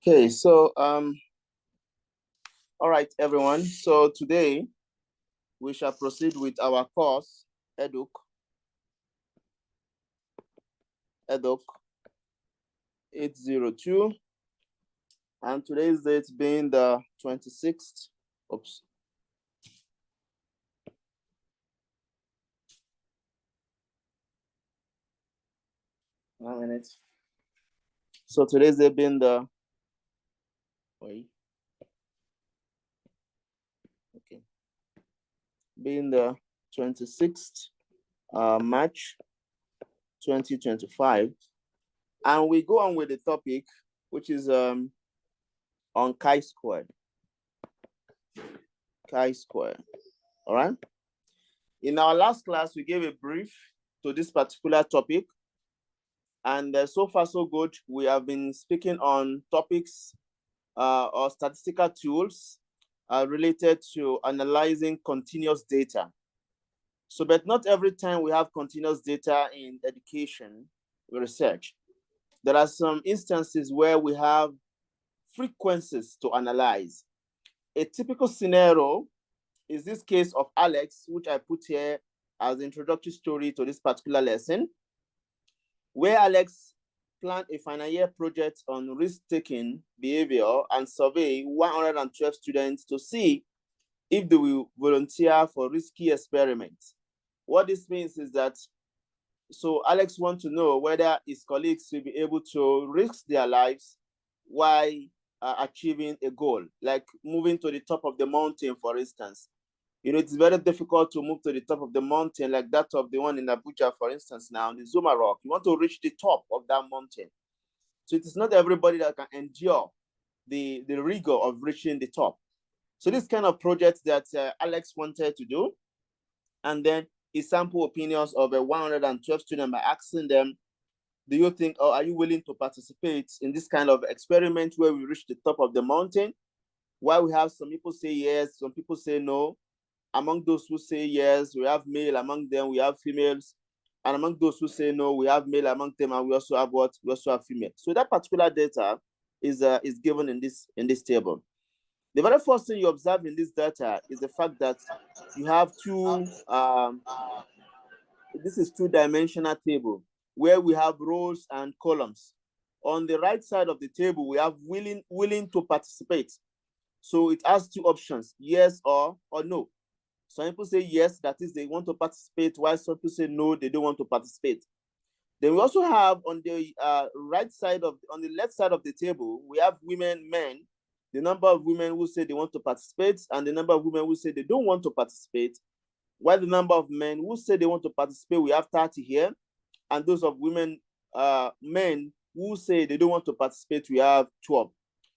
Okay, so all right, everyone. So today we shall proceed with our course, EDUC 802, and today's date being the 26th. Oops. One minute. So today's date being the being the 26th March 2025, and we go on with the topic, which is on chi-squared. Chi-squared. All right. In our last class, we gave a brief to this particular topic, and so far so good. We have been speaking on topics or statistical tools related to analyzing continuous data. So, but not every time we have continuous data in education research. There are some instances where we have frequencies to analyze. A typical scenario is this case of Alex, which I put here as the introductory story to this particular lesson, where Alex planned a final year project on risk-taking behavior and survey 112 students to see if they will volunteer for risky experiments. What this means is that, so Alex wants to know whether his colleagues will be able to risk their lives while achieving a goal, like moving to the top of the mountain, for instance. You know, it's very difficult to move to the top of the mountain like that of the one in Abuja, for instance, now, the Zuma Rock. You want to reach the top of that mountain. So it is not everybody that can endure the rigor of reaching the top. So this kind of project that Alex wanted to do, and then he sampled opinions of 112 students by asking them, do you think, or are you willing to participate in this kind of experiment where we reach the top of the mountain? While we have some people say yes, some people say no. Among those who say yes, we have male. Among them, we have females. And among those who say no, we have male among them, and we also have what? We also have female. So that particular data is given in this table. The very first thing you observe in this data is the fact that you have this is two-dimensional table where we have rows and columns. On the right side of the table, we have willing to participate. So it has two options, yes or no. Some people say yes, that is they want to participate, while some people say no, they don't want to participate. Then we also have on the left side of the table, we have women, men, the number of women who say they want to participate and the number of women who say they don't want to participate. While the number of men who say they want to participate, we have 30 here. And those of women, men who say they don't want to participate, we have 12.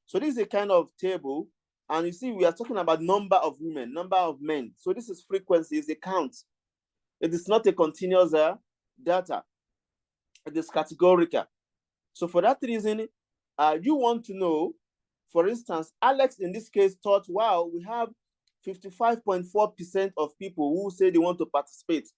So this is a kind of table. And you see, we are talking about number of women, number of men. So this is frequency, is a count. It is not a continuous data. It is categorical. So for that reason, you want to know, for instance, Alex in this case thought, wow, we have 55.4% of people who say they want to participate.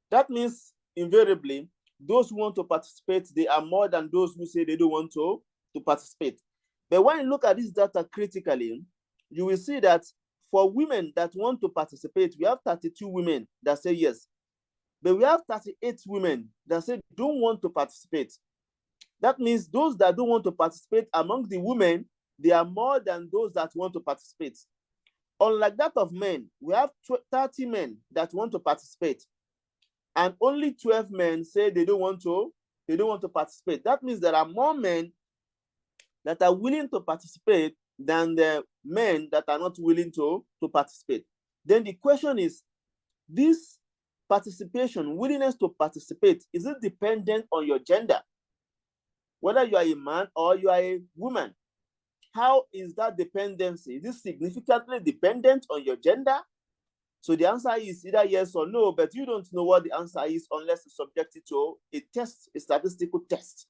That means invariably, those who want to participate, they are more than those who say they don't want to participate. But when you look at this data critically, you will see that for women that want to participate, we have 32 women that say yes. But we have 38 women that say don't want to participate. That means those that don't want to participate among the women, they are more than those that want to participate. Unlike that of men, we have 30 men that want to participate, and only 12 men say they don't want to participate. That means there are more men that are willing to participate than the men that are not willing to participate. Then the question is, this participation, willingness to participate, is it dependent on your gender? Whether you are a man or you are a woman, how is that dependency? Is it significantly dependent on your gender? So the answer is either yes or no, but you don't know what the answer is unless you subject it to a test, a statistical test.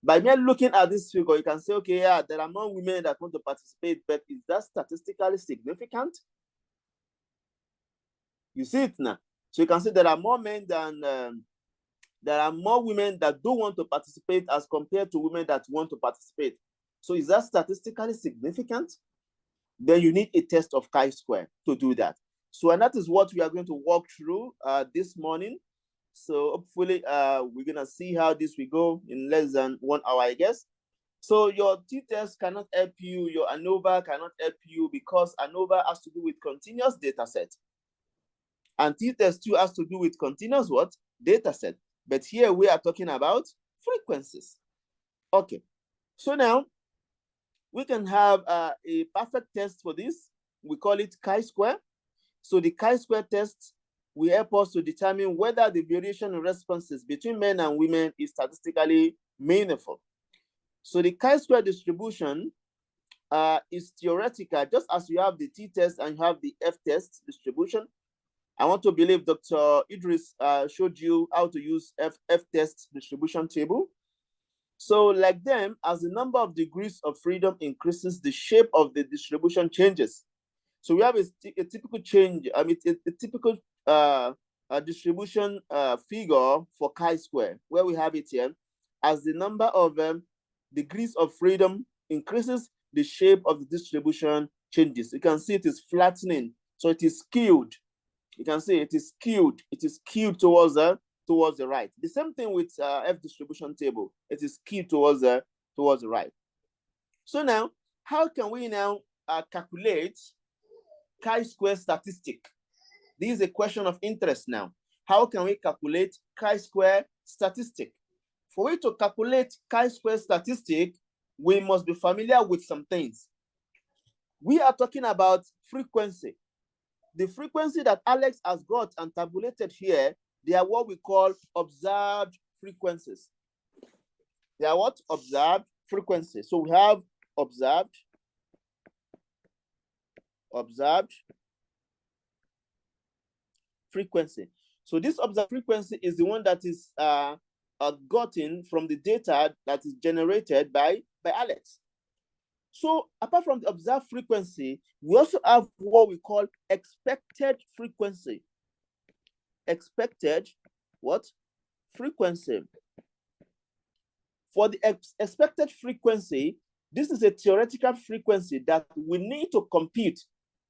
By mere looking at this figure, you can say, okay, yeah, there are more women that want to participate, but is that statistically significant? You see it now. So you can say there are more men than, there are more women that don't want to participate as compared to women that want to participate. So is that statistically significant? Then you need a test of chi-square to do that. So, and that is what we are going to walk through this morning. So hopefully we're going to see how this will go in less than 1 hour, I guess. So your t-test cannot help you, your ANOVA cannot help you, because ANOVA has to do with continuous data set. And t-test 2 has to do with continuous what? Data set. But here we are talking about frequencies. Okay, so now we can have a perfect test for this. We call it chi-square. So the chi-square test will help us to determine whether the variation in responses between men and women is statistically meaningful. So the chi-square distribution is theoretical, just as you have the t-test and you have the f-test distribution. I want to believe Dr. Idris showed you how to use f-test distribution table. So like them, as the number of degrees of freedom increases, the shape of the distribution changes. So we have a typical change, a typical distribution figure for chi-square, where we have it here. As the number of degrees of freedom increases, the shape of the distribution changes. You can see it is flattening, so it is skewed. You can see it is skewed. It is skewed towards the right. The same thing with F distribution table. It is skewed towards the right. So now, how can we now calculate chi-square statistic? This is a question of interest now. How can we calculate chi-square statistic? For we to calculate chi-square statistic, we must be familiar with some things. We are talking about frequency. The frequency that Alex has got and tabulated here, they are what we call observed frequencies. They are what? Observed frequencies. So we have observed frequency. So this observed frequency is the one that is gotten from the data that is generated by Alex. So apart from the observed frequency, we also have what we call expected frequency. Expected what? Frequency. For the expected frequency, this is a theoretical frequency that we need to compute.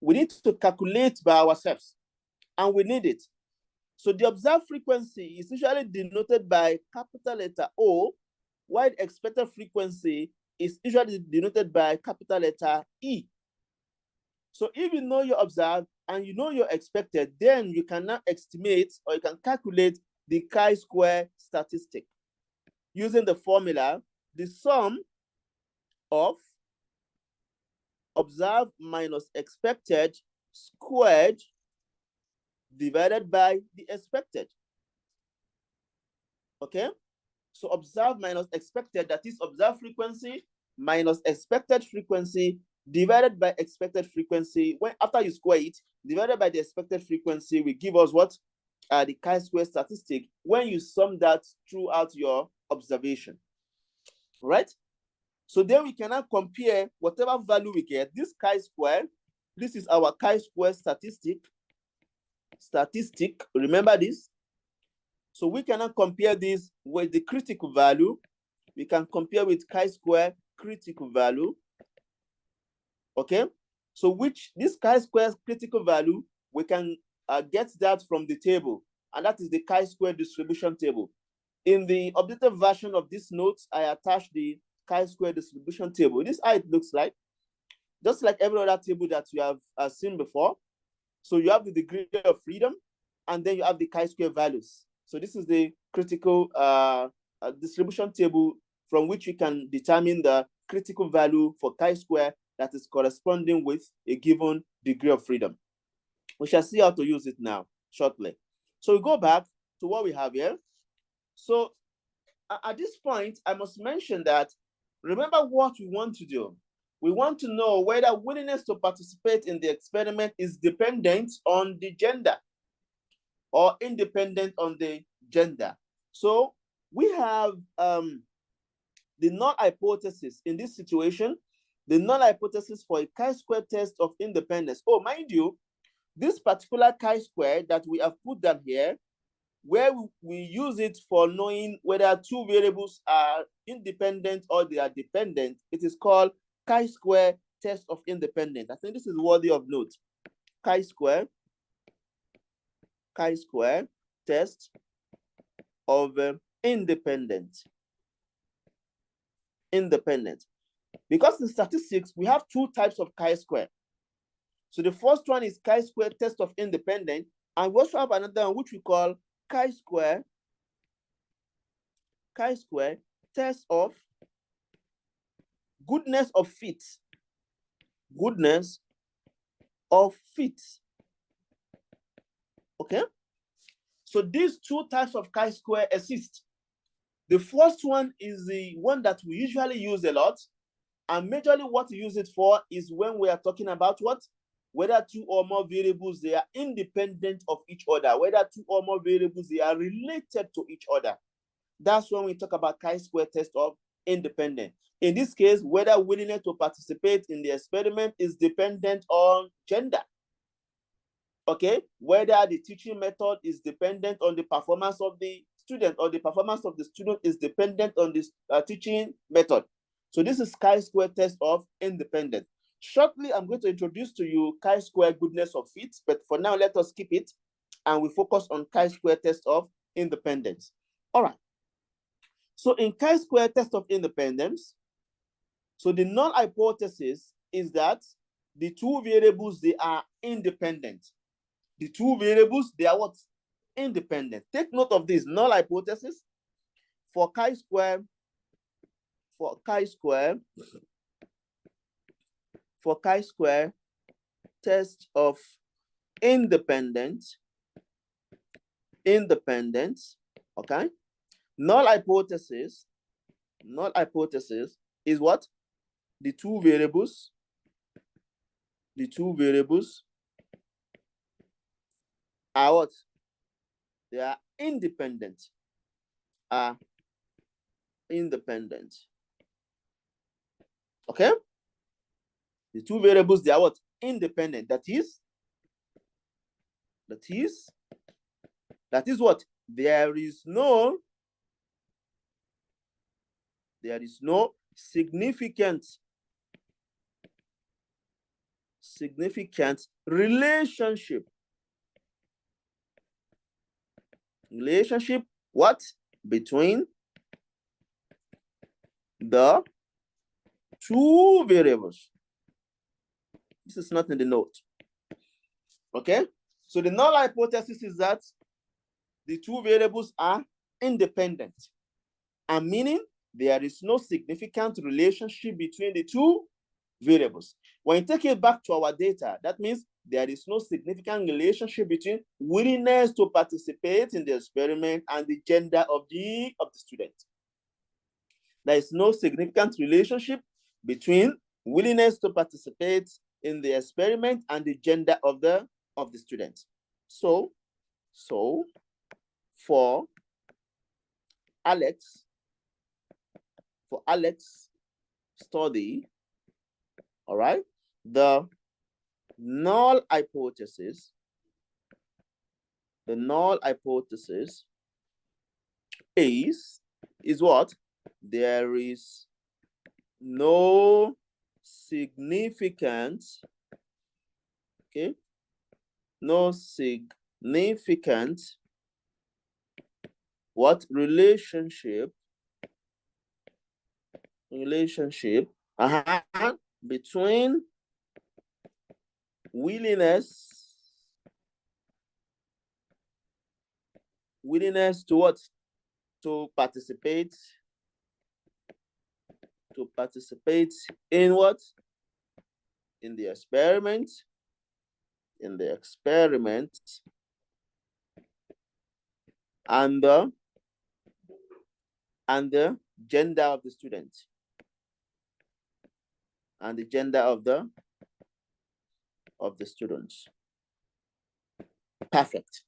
We need to calculate by ourselves, and we need it. So the observed frequency is usually denoted by capital letter O, while expected frequency is usually denoted by capital letter E. So if you know your observed and you know your expected, then you can now estimate or you can calculate the chi-square statistic using the formula, the sum of observed minus expected squared divided by the expected. Okay, so observed minus expected, that is observed frequency minus expected frequency divided by expected frequency. When after you square it, divided by the expected frequency, will give us what? The chi-square statistic when you sum that throughout your observation. Right? So then we can now compare whatever value we get. This chi-square, this is our chi-square statistic. Remember this? So we cannot compare this with the critical value. We can compare with chi-square critical value. Okay, so this chi-square critical value, we can get that from the table, and that is the chi-square distribution table. In the updated version of this note, I attached the chi-square distribution table. This is how it looks like, just like every other table that you have seen before. So you have the degree of freedom, and then you have the chi-square values. So this is the critical distribution table from which you can determine the critical value for chi-square that is corresponding with a given degree of freedom. We shall see how to use it now shortly. So we go back to what we have here. So at this point, I must mention that, remember what we want to do. We want to know whether willingness to participate in the experiment is dependent on the gender or independent on the gender. So we have the null hypothesis in this situation, the null hypothesis for a chi-square test of independence. Oh, mind you, this particular chi-square that we have put down here, where we use it for knowing whether two variables are independent or they are dependent. It is called chi-square test of independence. I think this is worthy of note. Chi-square test of independent. Because in statistics, we have two types of chi-square. So the first one is chi-square test of independence, and we also have another one which we call chi-square test of goodness of fit. Okay? So these two types of chi-square exist. The first one is the one that we usually use a lot, and majorly what we use it for is when we are talking about what? Whether two or more variables, they are independent of each other, whether two or more variables, they are related to each other. That's when we talk about chi-square test of independence. In this case, whether willingness to participate in the experiment is dependent on gender. Okay, whether the teaching method is dependent on the performance of the student, or the performance of the student is dependent on this teaching method. So this is chi-square test of independence. Shortly, I'm going to introduce to you chi-square goodness of fit, but for now, let us keep it and we focus on chi-square test of independence. All right. So in chi-square test of independence, so the null hypothesis is that the two variables, they are independent. The two variables, they are what? Independent. Take note of this null hypothesis for chi-square test of independence. Okay. Null hypothesis is what? The two variables are what? They are independent. Okay? The two variables, they are what? Independent. That is what? There is no significant relationship what? Between the two variables. This is not in the note. Okay? So the null hypothesis is that the two variables are independent, and meaning there is no significant relationship between the two variables. When you take it back to our data, that means there is no significant relationship between willingness to participate in the experiment and the gender of the student. There is no significant relationship between willingness to participate in the experiment and the gender of the student. So for Alex study, all right, the null hypothesis is what? There is no significant, okay, no significant what? Relationship between willingness to what? To participate in what? In the experiment and the gender of the student and the gender of the students. Perfect.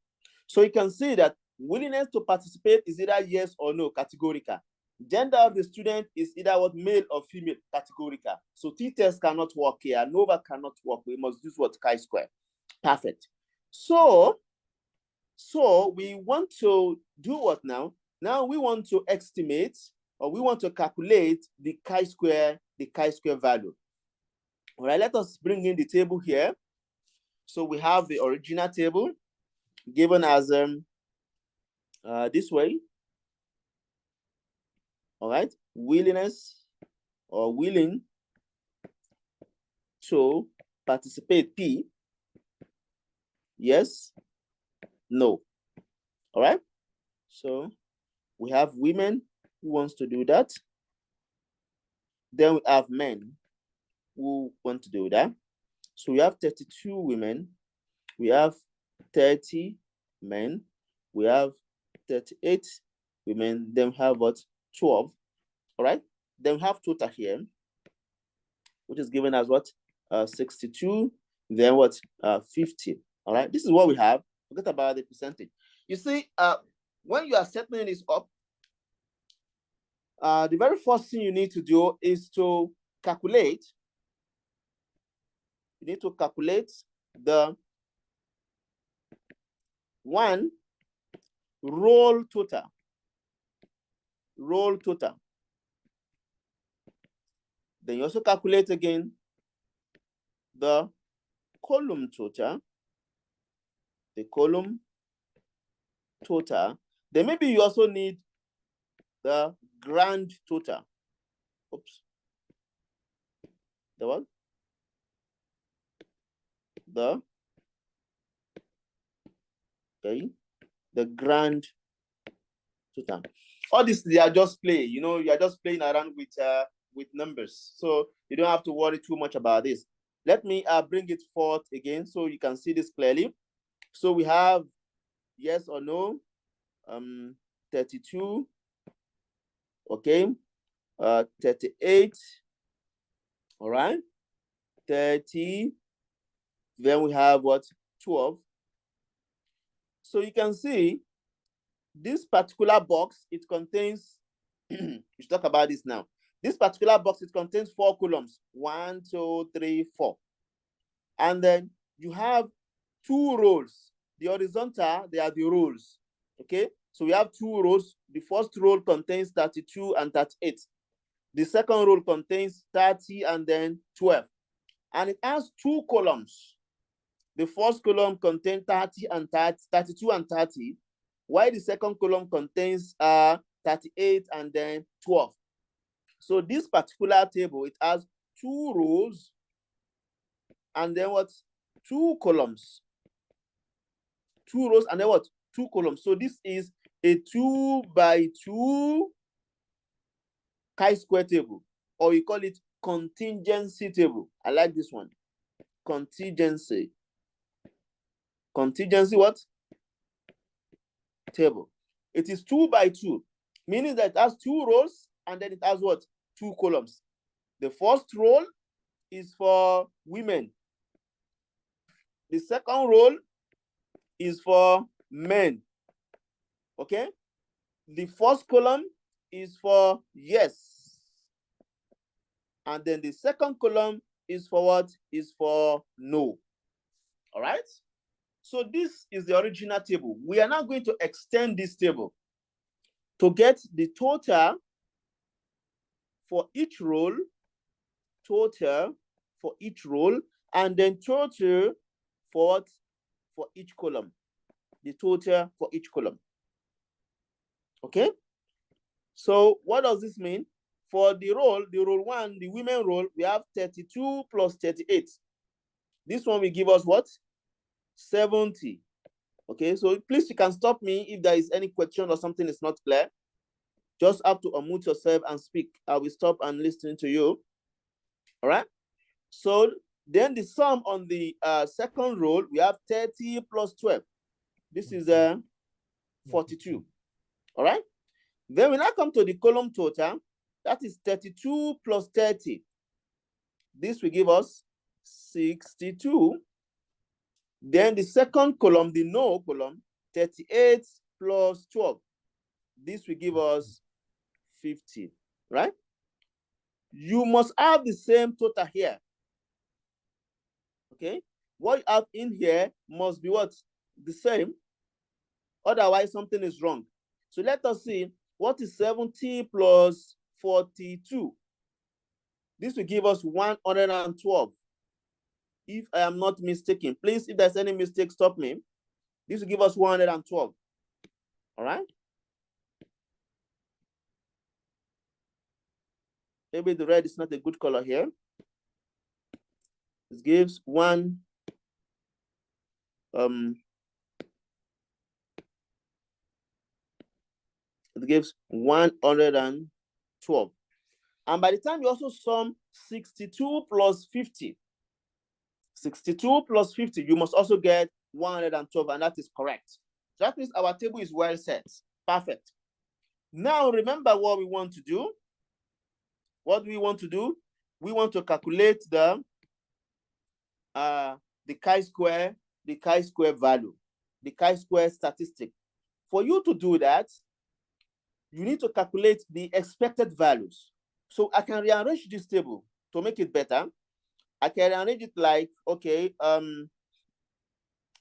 So you can see that willingness to participate is either yes or no, categorical. Gender of the student is either what? Male or female, categorical. So t-test cannot work here. ANOVA cannot work. We must use what? Chi-square. Perfect. So So we want to do what now? Now we want to estimate, or we want to calculate the chi-square value. All right, let us bring in the table here. So we have the original table given as this way. All right, willingness or willing to participate, P. Yes, no. All right, so we have women who wants to do that. Then we have men who want to do that. So we have 32 women, we have 30 men, we have 38 women, then we have what? 12. All right, then we have total here, which is given as what? 62, then what? 50. All right, this is what we have. Forget about the percentage. You see, when you are setting this up, the very first thing you need to do is to calculate. You need to calculate the one roll total. Roll total. Then you also calculate again the column total. The column total. Then maybe you also need the grand total. Oops. The what? The grand total. All this, they are just play. You know, you are just playing around with numbers, so you don't have to worry too much about this. Let me bring it forth again so you can see this clearly. So we have yes or no, 32, okay, 38, all right, 30, then we have what? 12. So you can see this particular box, it contains, we should talk about this now. This particular box, it contains 4 columns, 1, 2, 3, 4. And then you have 2 rows. The horizontal, they are the rows, okay? So we have 2 rows. The first row contains 32 and 38. The second row contains 30 and then 12. And it has 2 columns. The first column contains 32 and 30, while the second column contains 38 and then 12. So this particular table, it has 2 rows and then what? 2 columns. 2 rows and then what? 2 columns. So this is a 2 by 2 chi-square table, or you call it contingency table. I like this one. Contingency. Contingency what? Table. It is 2 by 2, meaning that it has 2 rows and then it has what? 2 columns. The first row is for women. The second row is for men. Okay? The first column is for yes. And then the second column is for what? Is for no. All right? So this is the original table. We are now going to extend this table to get the total for each row, total for each row, and then total for what? For each column. The total for each column. Okay? So what does this mean? For the row 1, the women row, we have 32 plus 38. This one will give us what? 70. Okay, so please, you can stop me if there is any question or something is not clear. Just have to unmute yourself and speak. I will stop and listen to you. All right. So then the sum on the second row, we have 30 plus 12. This is 42. All right. Then we now come to the column total. That is 32 plus 30. This will give us 62. Then the second column, the no column, 38 plus 12. This will give us 50, right? You must have the same total here. Okay? What you have in here must be what? The same. Otherwise, something is wrong. So let us see, what is 70 plus 42? This will give us 112. If I am not mistaken, please, if there's any mistake, stop me. This will give us 112. All right? Maybe the red is not a good color here. It gives it gives 112. And by the time you also sum 62 plus 50, 62 plus 50, you must also get 112, and that is correct. So that means our table is well set. Perfect. Now remember what we want to do. What do we want to do? We want to calculate the chi-square value, the chi-square statistic. For you to do that, you need to calculate the expected values. So I can rearrange this table to make it better. I can rearrange it like, okay,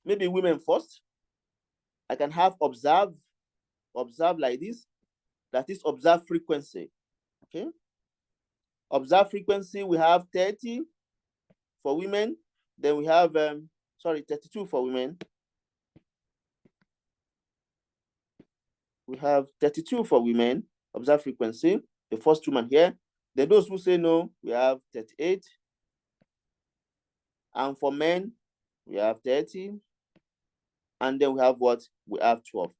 maybe women first. I can have observe like this. That is observe frequency. Okay. Observe frequency, we have 30 for women. Then we have 32 for women. We have 32 for women, observe frequency, the first woman here. Then those who say no, we have 38. And for men, we have 30. And then we have what? We have 12.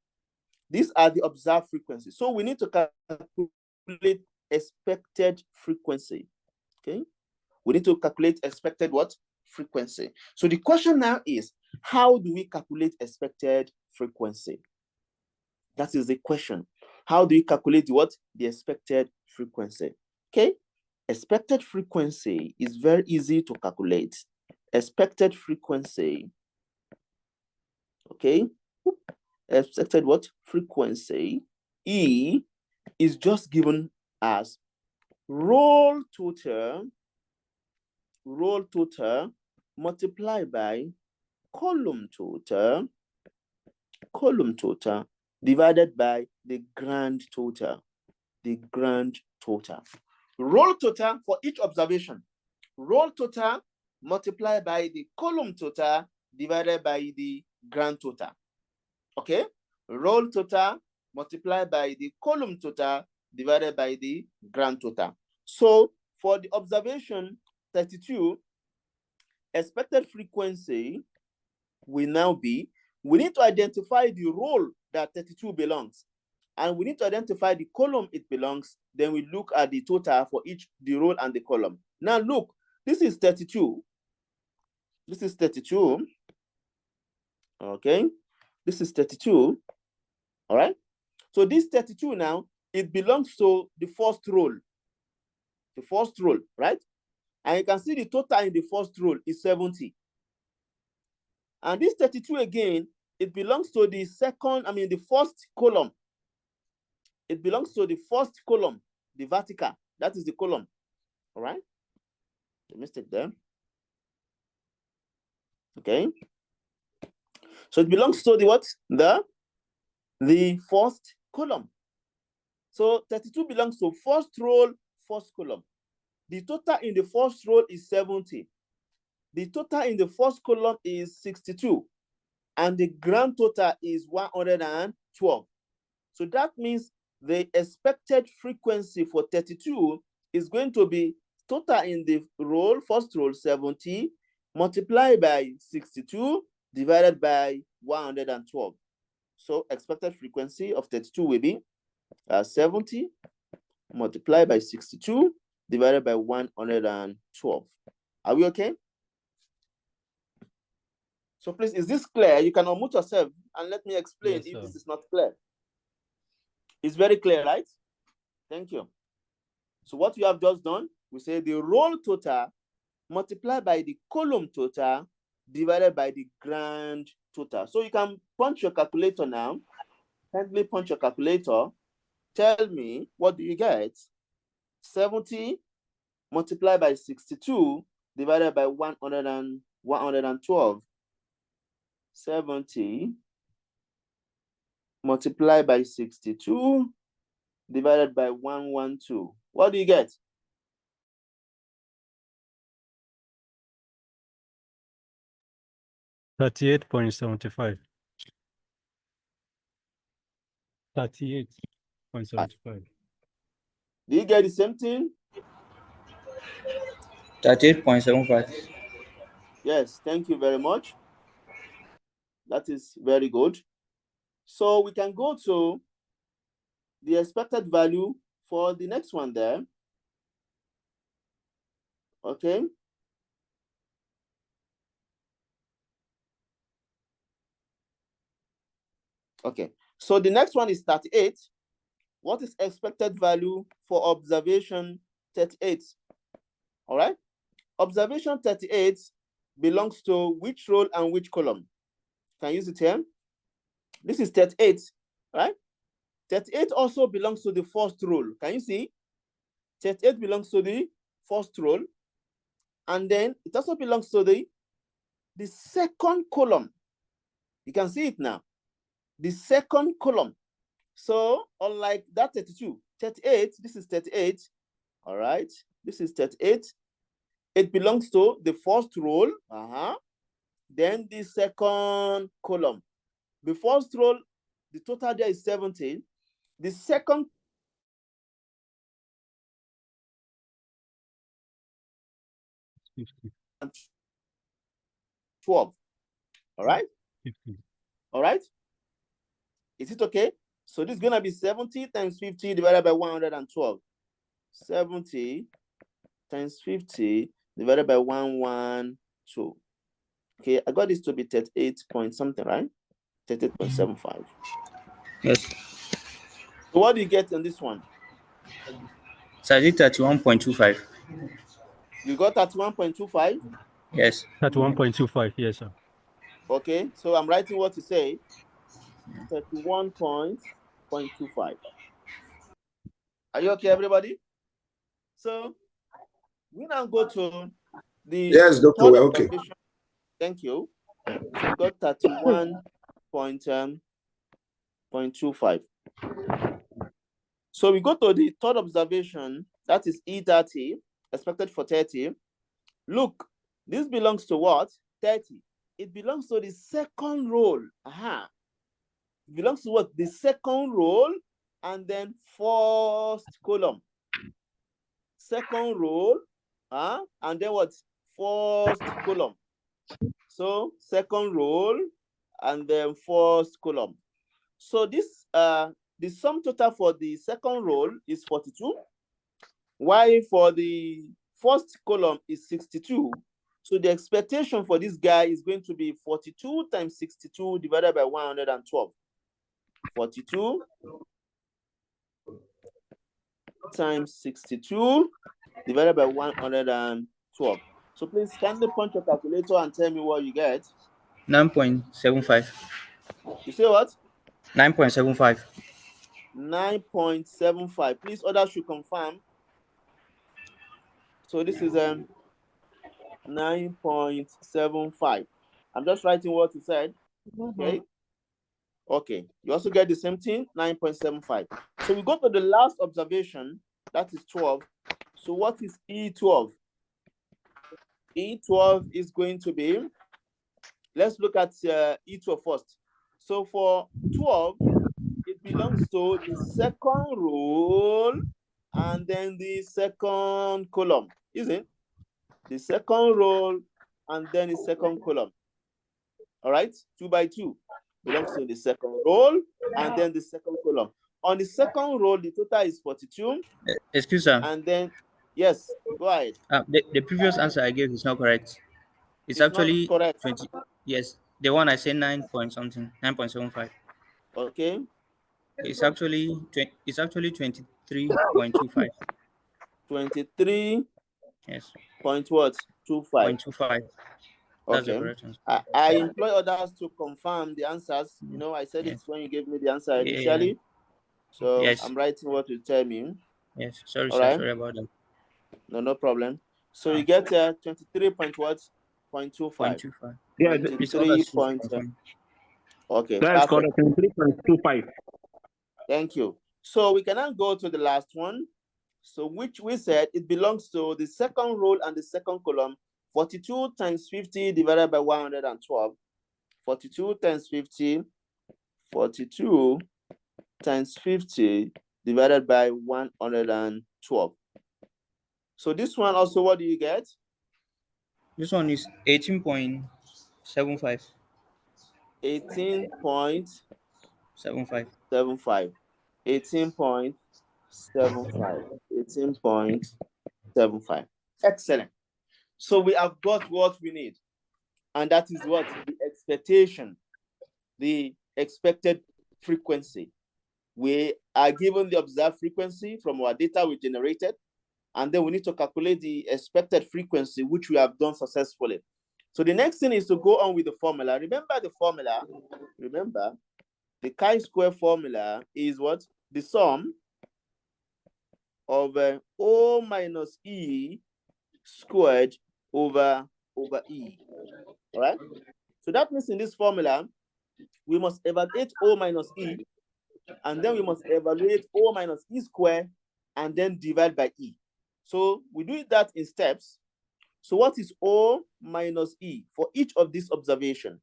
These are the observed frequencies. So we need to calculate expected frequency. Okay. We need to calculate expected what? Frequency. So the question now is, how do we calculate expected frequency? That is the question. How do you calculate what? The expected frequency. Okay. Expected frequency is very easy to calculate. Expected frequency. Okay. Expected what? Frequency. E is just given as roll total multiplied by column total divided by the grand total. Roll total for each observation. Roll total multiplied by the column total divided by the grand total. Okay? Roll total multiplied by the column total divided by the grand total. So for the observation 32, expected frequency will now be, we need to identify the row that 32 belongs, and we need to identify the column it belongs. Then we look at the total for each, the row and the column. Now look, this is 32. This is 32. Okay, this is 32. All right. So this 32 now, it belongs to the first row. The first row, right? And you can see the total in the first row is 70. And this 32 again, it belongs to the the first column. It belongs to the first column, the vertical. That is the column. All right. The mistake there. Okay. So it belongs to the what? The first column. So 32 belongs to first row, first column. The total in the first row is 70. The total in the first column is 62. And the grand total is 112. So that means the expected frequency for 32 is going to be total in the row, first row, 70, multiplied by 62, divided by 112. So expected frequency of 32 will be 70 multiplied by 62, divided by 112. Are we okay? So please, is this clear? You can unmute yourself and let me explain if this is not clear. It's very clear, right? Thank you. So what we have just done, we say the row total multiplied by the column total divided by the grand total. So you can punch your calculator now. Kindly punch your calculator. Tell me, what do you get? 70 multiplied by 62 divided by 112. 70 multiply by 62 divided by 112. What do you get? 38.75. 38.75. Do you get the same thing? 38.75. Yes, thank you very much. That is very good. So we can go to the expected value for the next one there. Okay. Okay, so the next one is 38. What is expected value for observation 38? All right. Observation 38 belongs to which row and which column? Can you use it here? This is 38, right? 38 also belongs to the first row. Can you see? 38 belongs to the first row. And then it also belongs to the second column. You can see it now. The second column. So unlike that 32, 38, this is 38. All right. This is 38. It belongs to the first row. Then the second column. The first row, the total there is 70. The second 50. 12. All right. 50. All right. Is it okay? So this is going to be 70 times 50 divided by 112. 70 times 50 divided by 112. Okay, I got this to be 38 point something, right? 38.75. Yes. So what do you get on this one? So I did 31.25. You got 31.25? Yes. 31.25, yes, sir. Okay, so I'm writing what you say. 31.25. Are you okay, everybody? So we now go to the Yes, Doctor, third we're okay. observation. Thank you. So we got 31.25. So we go to the third observation, that is E30, expected for 30. Look, this belongs to what? 30. It belongs to the second row. It belongs to what? The second row and then first column. Second row, and then what? First column. So second row and then first column. So this the sum total for the second row is 42, while for the first column is 62. So the expectation for this guy is going to be 42 times 62 divided by 112. 42 times 62 divided by 112. So please kindly punch your calculator and tell me what you get. 9.75. You say what? 9.75. 9.75. Please, others should confirm. So this is 9.75. I'm just writing what you said. Okay. Okay. You also get the same thing, 9.75. So we go to the last observation, that is 12. So what is E12? E12 is going to be, let's look at E12 first. So for 12, it belongs to the second row and then the second column, isn't it? The second row and then the second column. All right, 2 by 2 belongs to the second row and then the second column. On the second row, the total is 42. Excuse me. And then, yes, go ahead. The previous answer I gave is not correct. It's actually not correct. 20. Yes, the one I said 9 point something, 9.75. Okay. It's actually 23.25. 23. Yes. Point what? 25. 0.25. That's the Okay. correct answer. I employ others to confirm the answers. You know, I said Yes. it when you gave me the answer Yeah. initially. So Yes. I'm writing what you tell me. Yes. Sorry, All sir. right. Sorry about that. No problem. So you get 23 point what? 0.25. 0.25. Yeah, Please others should confirm. Okay, That is perfect. correct. 23.25. Thank you. So we can now go to the last one. So which we said it belongs to the second row and the second column. 42 times 50 divided by 112. 42 times 50. 42 times 50 divided by 112. So this one also, what do you get? This one is 18.75. 18.75. 75. 18.75. 18.75. Excellent. So we have got what we need. And that is what? The expectation, the expected frequency. We are given the observed frequency from our data we generated, and then we need to calculate the expected frequency, which we have done successfully. So the next thing is to go on with the formula. Remember the formula. Remember, the chi-square formula is what? The sum of O minus E squared over E. All right? So that means in this formula, we must evaluate O minus E, and then we must evaluate O minus E squared, and then divide by E. So we do that in steps. So what is O minus E for each of these observations?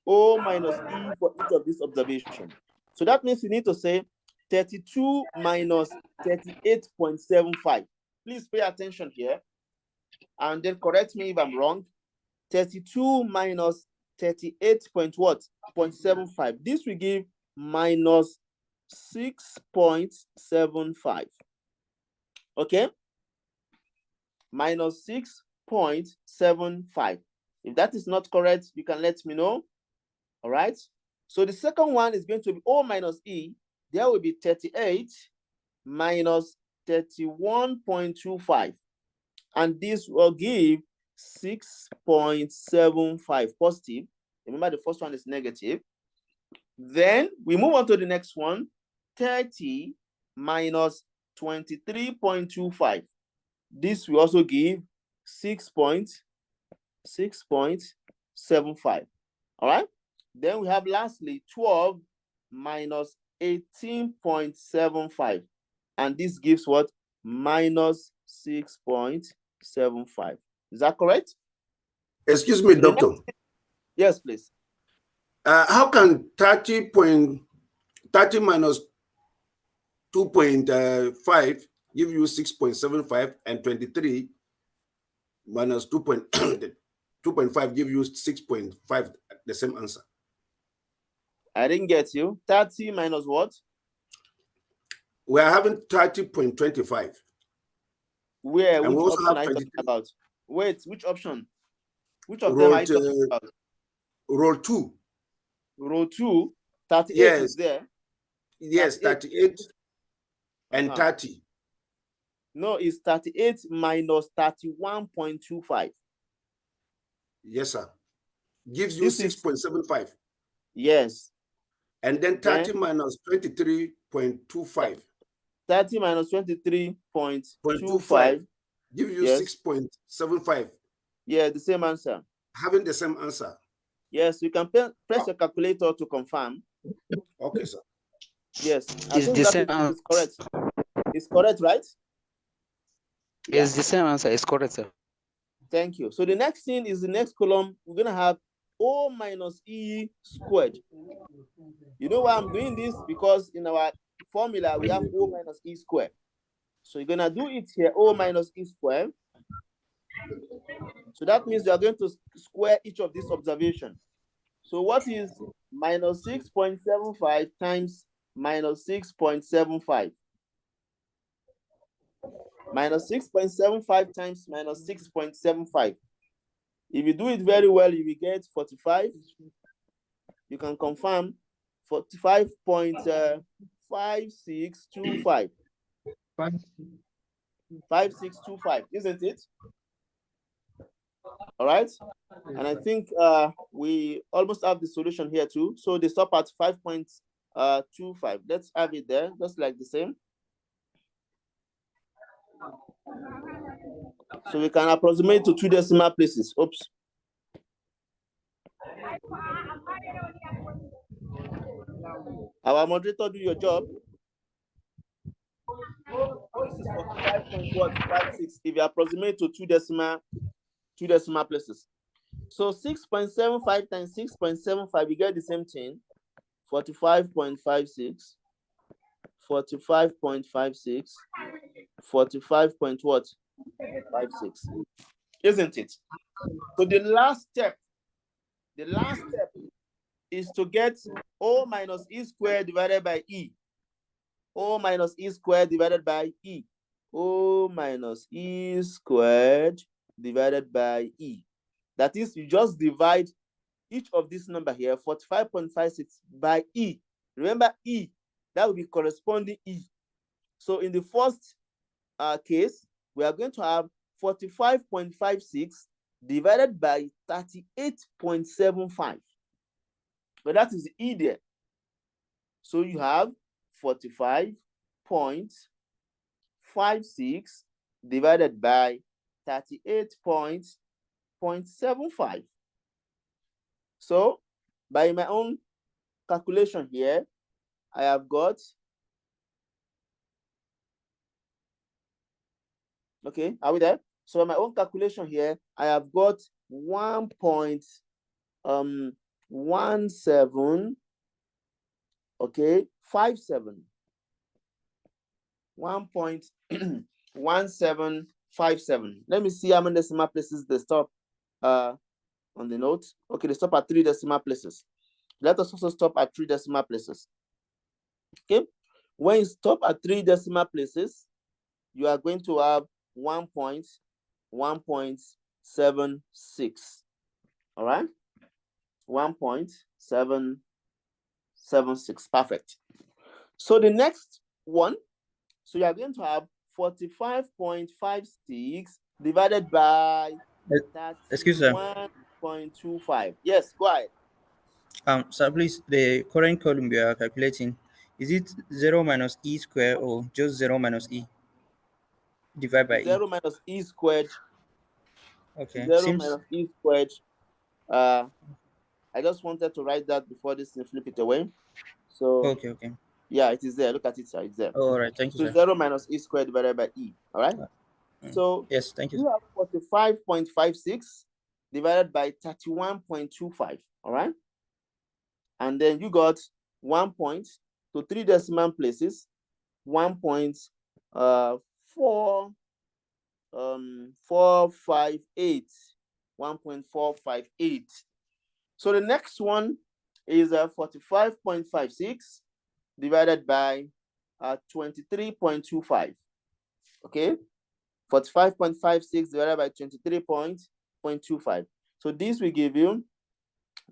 O minus E for each of these observations. So that means you need to say 32 minus 38.75. Please pay attention here, and then correct me if I'm wrong. 32 minus 38.75. This will give minus 6.75. Okay? Minus 6.75. If that is not correct, you can let me know. All right? So the second one is going to be O minus E. There will be 38 minus 31.25. And this will give 6.75 positive. Remember, the first one is negative. Then we move on to the next one. 30 minus 23.25. This will also give 6.75. All right. Then we have lastly 12 minus 18.75. And this gives what? Minus 6.75. Is that correct? Excuse me, doctor. Yes, please. How can 30 minus 2.5 give you 6.75, and 23 minus 2.5 give you 6.5, the same answer? I didn't get you. 30 minus what? We are having 30.25. Where? And Which we also option have are you 23. talking about? Wait, which option? Which of them are you talking about? Row 2. Row 2, 38 Yes. is there. Yes, 38 and 30. No, it's 38 minus 31.25. Yes, sir. Gives you 6.75. Yes. And then 30 minus 23.25. 30 minus 23.25 give you 6.75. Yeah, the same answer. Having the same answer. Yes, you can press your calculator to confirm. Okay, sir. Yes, I It's think the that same is correct. It's correct, right? Yes, the same answer is correct, sir. Thank you. So the next thing is the next column. We're going to have O minus E squared. You know why I'm doing this? Because in our formula, we have O minus E squared. So you're going to do it here, O minus E squared. So that means you are going to square each of these observations. So what is minus 6.75 times minus 6.75? Minus 6.75 times minus 6.75. If you do it very well, you will get 45. You can confirm 45.5625. 5625, isn't it? All right. And I think we almost have the solution here too. So they stop at 5.25. Let's have it there, just like the same. So we can approximate to 2 decimal places. Oops. Our moderator, do your job. This is 45.56 if you approximate to two decimal places. So 6.75 times 6.75, we get the same thing. 45.56. 45.56. 45.56. Isn't it? So the last step is to get O minus E squared divided by E. O minus E squared divided by E. O minus E squared divided by E. That is, you just divide each of this number here, 45.56, by E. Remember E, that will be corresponding E. So in the first case, we are going to have 45.56 divided by 38.75. But that is E there. So you have 45.56 divided by 38.75. So by my own calculation here, I have got, okay, are we there? So my own calculation here, I have got 1.17, okay, 57. 1.1757. Let me see how many decimal places they stop on the note. Okay, they stop at 3 decimal places. Let us also stop at 3 decimal places. Okay, when you stop at 3 decimal places, you are going to have 1.76. All right, 1.776. Perfect. So the next one, so you are going to have 45.56 divided by Excuse me. 31.25. Yes, go ahead. Sir, please, the current column we are calculating, is it 0 minus E square or just 0 minus E divided by 0 minus E squared. Okay. 0 minus E squared. I just wanted to write that before this and flip it away. So Okay. yeah, it is there. Look at it, sir. It's there. All right. Thank you, So sir. 0 minus E squared divided by E. All right. So Yes, thank you. you have 45.56 divided by 31.25. All right. And then you got 1 point to 3 decimal places, 1.458. 1.458. So the next one is 45.56 divided by 23.25. Okay, 45.56 divided by 23.25. So this will give you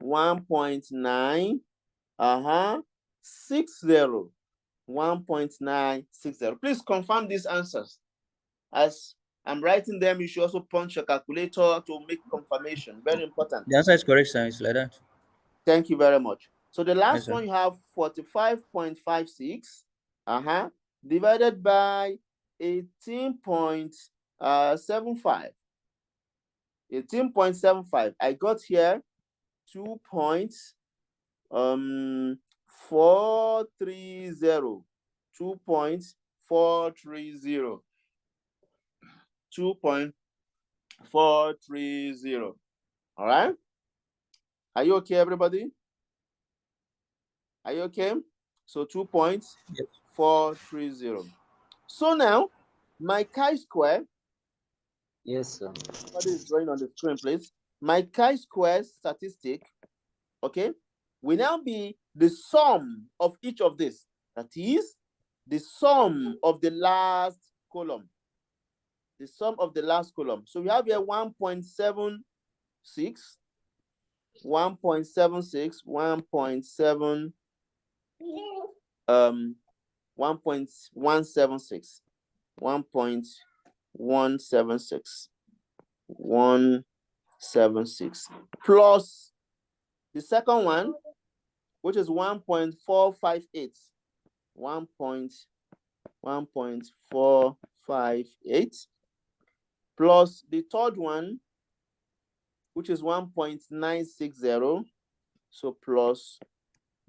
1.960. 1.960. Please confirm these answers. As I'm writing them, you should also punch your calculator to make confirmation. Very important. The answer is correct, sir. It's like that. Thank you very much. So the last Yes, one, you have 45.56 divided by 18.75. 18.75. I got here 2.430. 2.430. 2.430. All right. Are you okay, everybody? Are you okay? So 2.430. So now my chi-square. Yes, sir. What is drawing on the screen, please? My chi-square statistic, okay, will now be the sum of each of this. That is the sum of the last column. The sum of the last column. So we have here 1.76, 1.76, 1.176, 1.176, 176 plus the second one, which is 1.458, 1.458 plus the third one, which is 1.960. So plus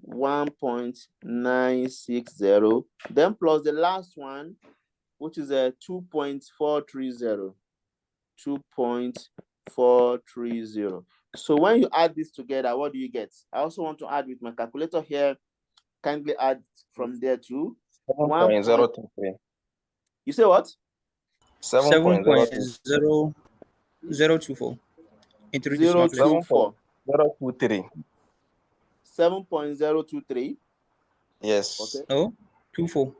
1.960, then plus the last one, which is a 2.430. 2.430. So when you add this together, what do you get? I also want to add with my calculator here. Kindly add from there too. 7.023. You say what? 7.0024 into this one, please. 0.023. 7.023. Yes. Okay. No, 24.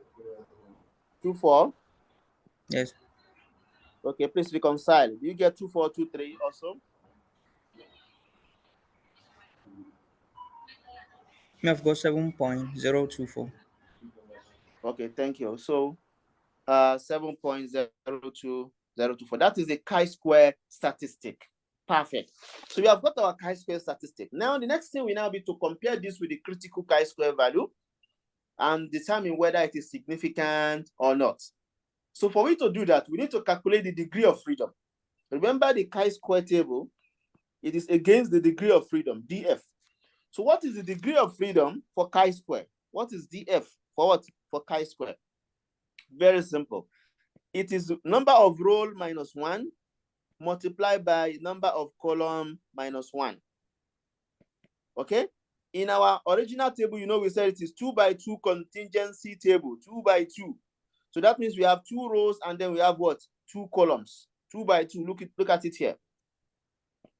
24. Yes. Okay, please reconcile. Do you get 2423 also? I've got 7.024. Okay, thank you. So 7.02024. That is the chi-square statistic. Perfect. So we have got our chi-square statistic. Now the next thing we now be to compare this with the critical chi-square value and determine whether it is significant or not. So for we to do that, we need to calculate the degree of freedom. Remember the chi-square table, it is against the degree of freedom, df. So what is the degree of freedom for chi-square? What is df for what? For chi-square. Very simple. It is number of row minus 1 multiplied by number of column minus 1. Okay? In our original table, you know, we said it is 2 by 2 contingency table, 2 by 2. So that means we have 2 rows and then we have what? 2 columns. 2 by 2. Look at it here.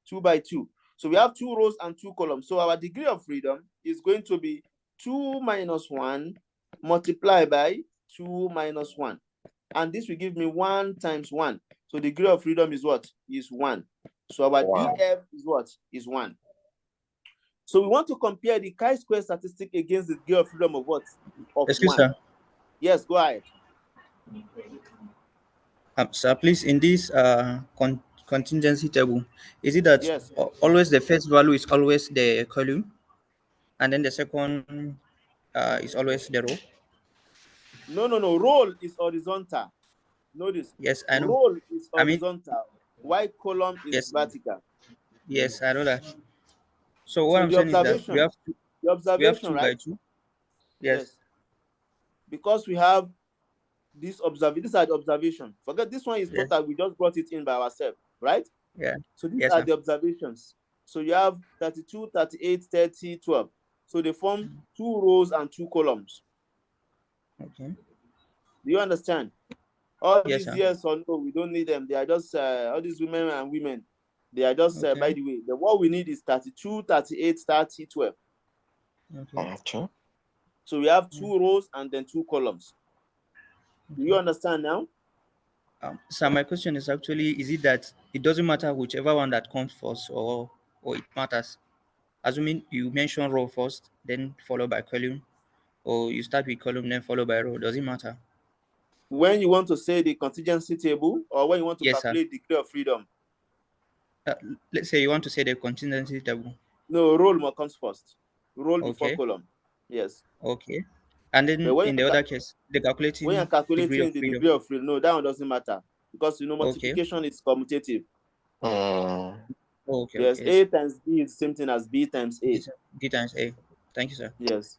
2 by 2. So we have 2 rows and 2 columns. So our degree of freedom is going to be 2 minus 1 multiplied by 2 minus 1. And this will give me 1 times 1. So degree of freedom is what? Is 1. So our df is what? Is 1. So we want to compare the chi-square statistic against the degree of freedom of what? Of Excuse 1. sir. Yes, go ahead. Sir, please, in this contingency table, is it that Yes. always the first value is always the column, and then the second is always the row? No. Roll is horizontal. Notice. Yes, I know. Roll is I mean, horizontal. While column is yes, vertical. yes, I know that. So what So I'm the saying is that observation, we have 2 by right? 2. Yes. Because we have this observation. These are the observation. Forget this one is Yes. total. We just brought it in by ourselves, right? Yeah. So these Yes, are sir. the observations. So you have 32, 38, 30, 12. So they form 2 rows and 2 columns. Okay. Do you understand? All Yes, these sir. yes or no, we don't need them. They are just all these women and women. They are just Okay. by the way. What we need is 32, 38, 30, 12. Okay. Okay. So we have 2 rows and then 2 columns. Do you understand now? So my question is actually, is it that it doesn't matter whichever one that comes first, or it matters? Assuming you mention row first, then followed by column, or you start with column then followed by row, does it matter? When you want to say the contingency table or when you want to Yes, sir. calculate degree of freedom? Let's say you want to say the contingency table. No, roll comes first. Roll before Okay. column. Yes. Okay. And then in the other case, the calculating when you're degree calculating of the freedom. degree of freedom, no, that one doesn't matter because you know multiplication is commutative. Okay. Yes, Okay. A times B is the same thing as B times A. D times A. Thank you, sir. Yes.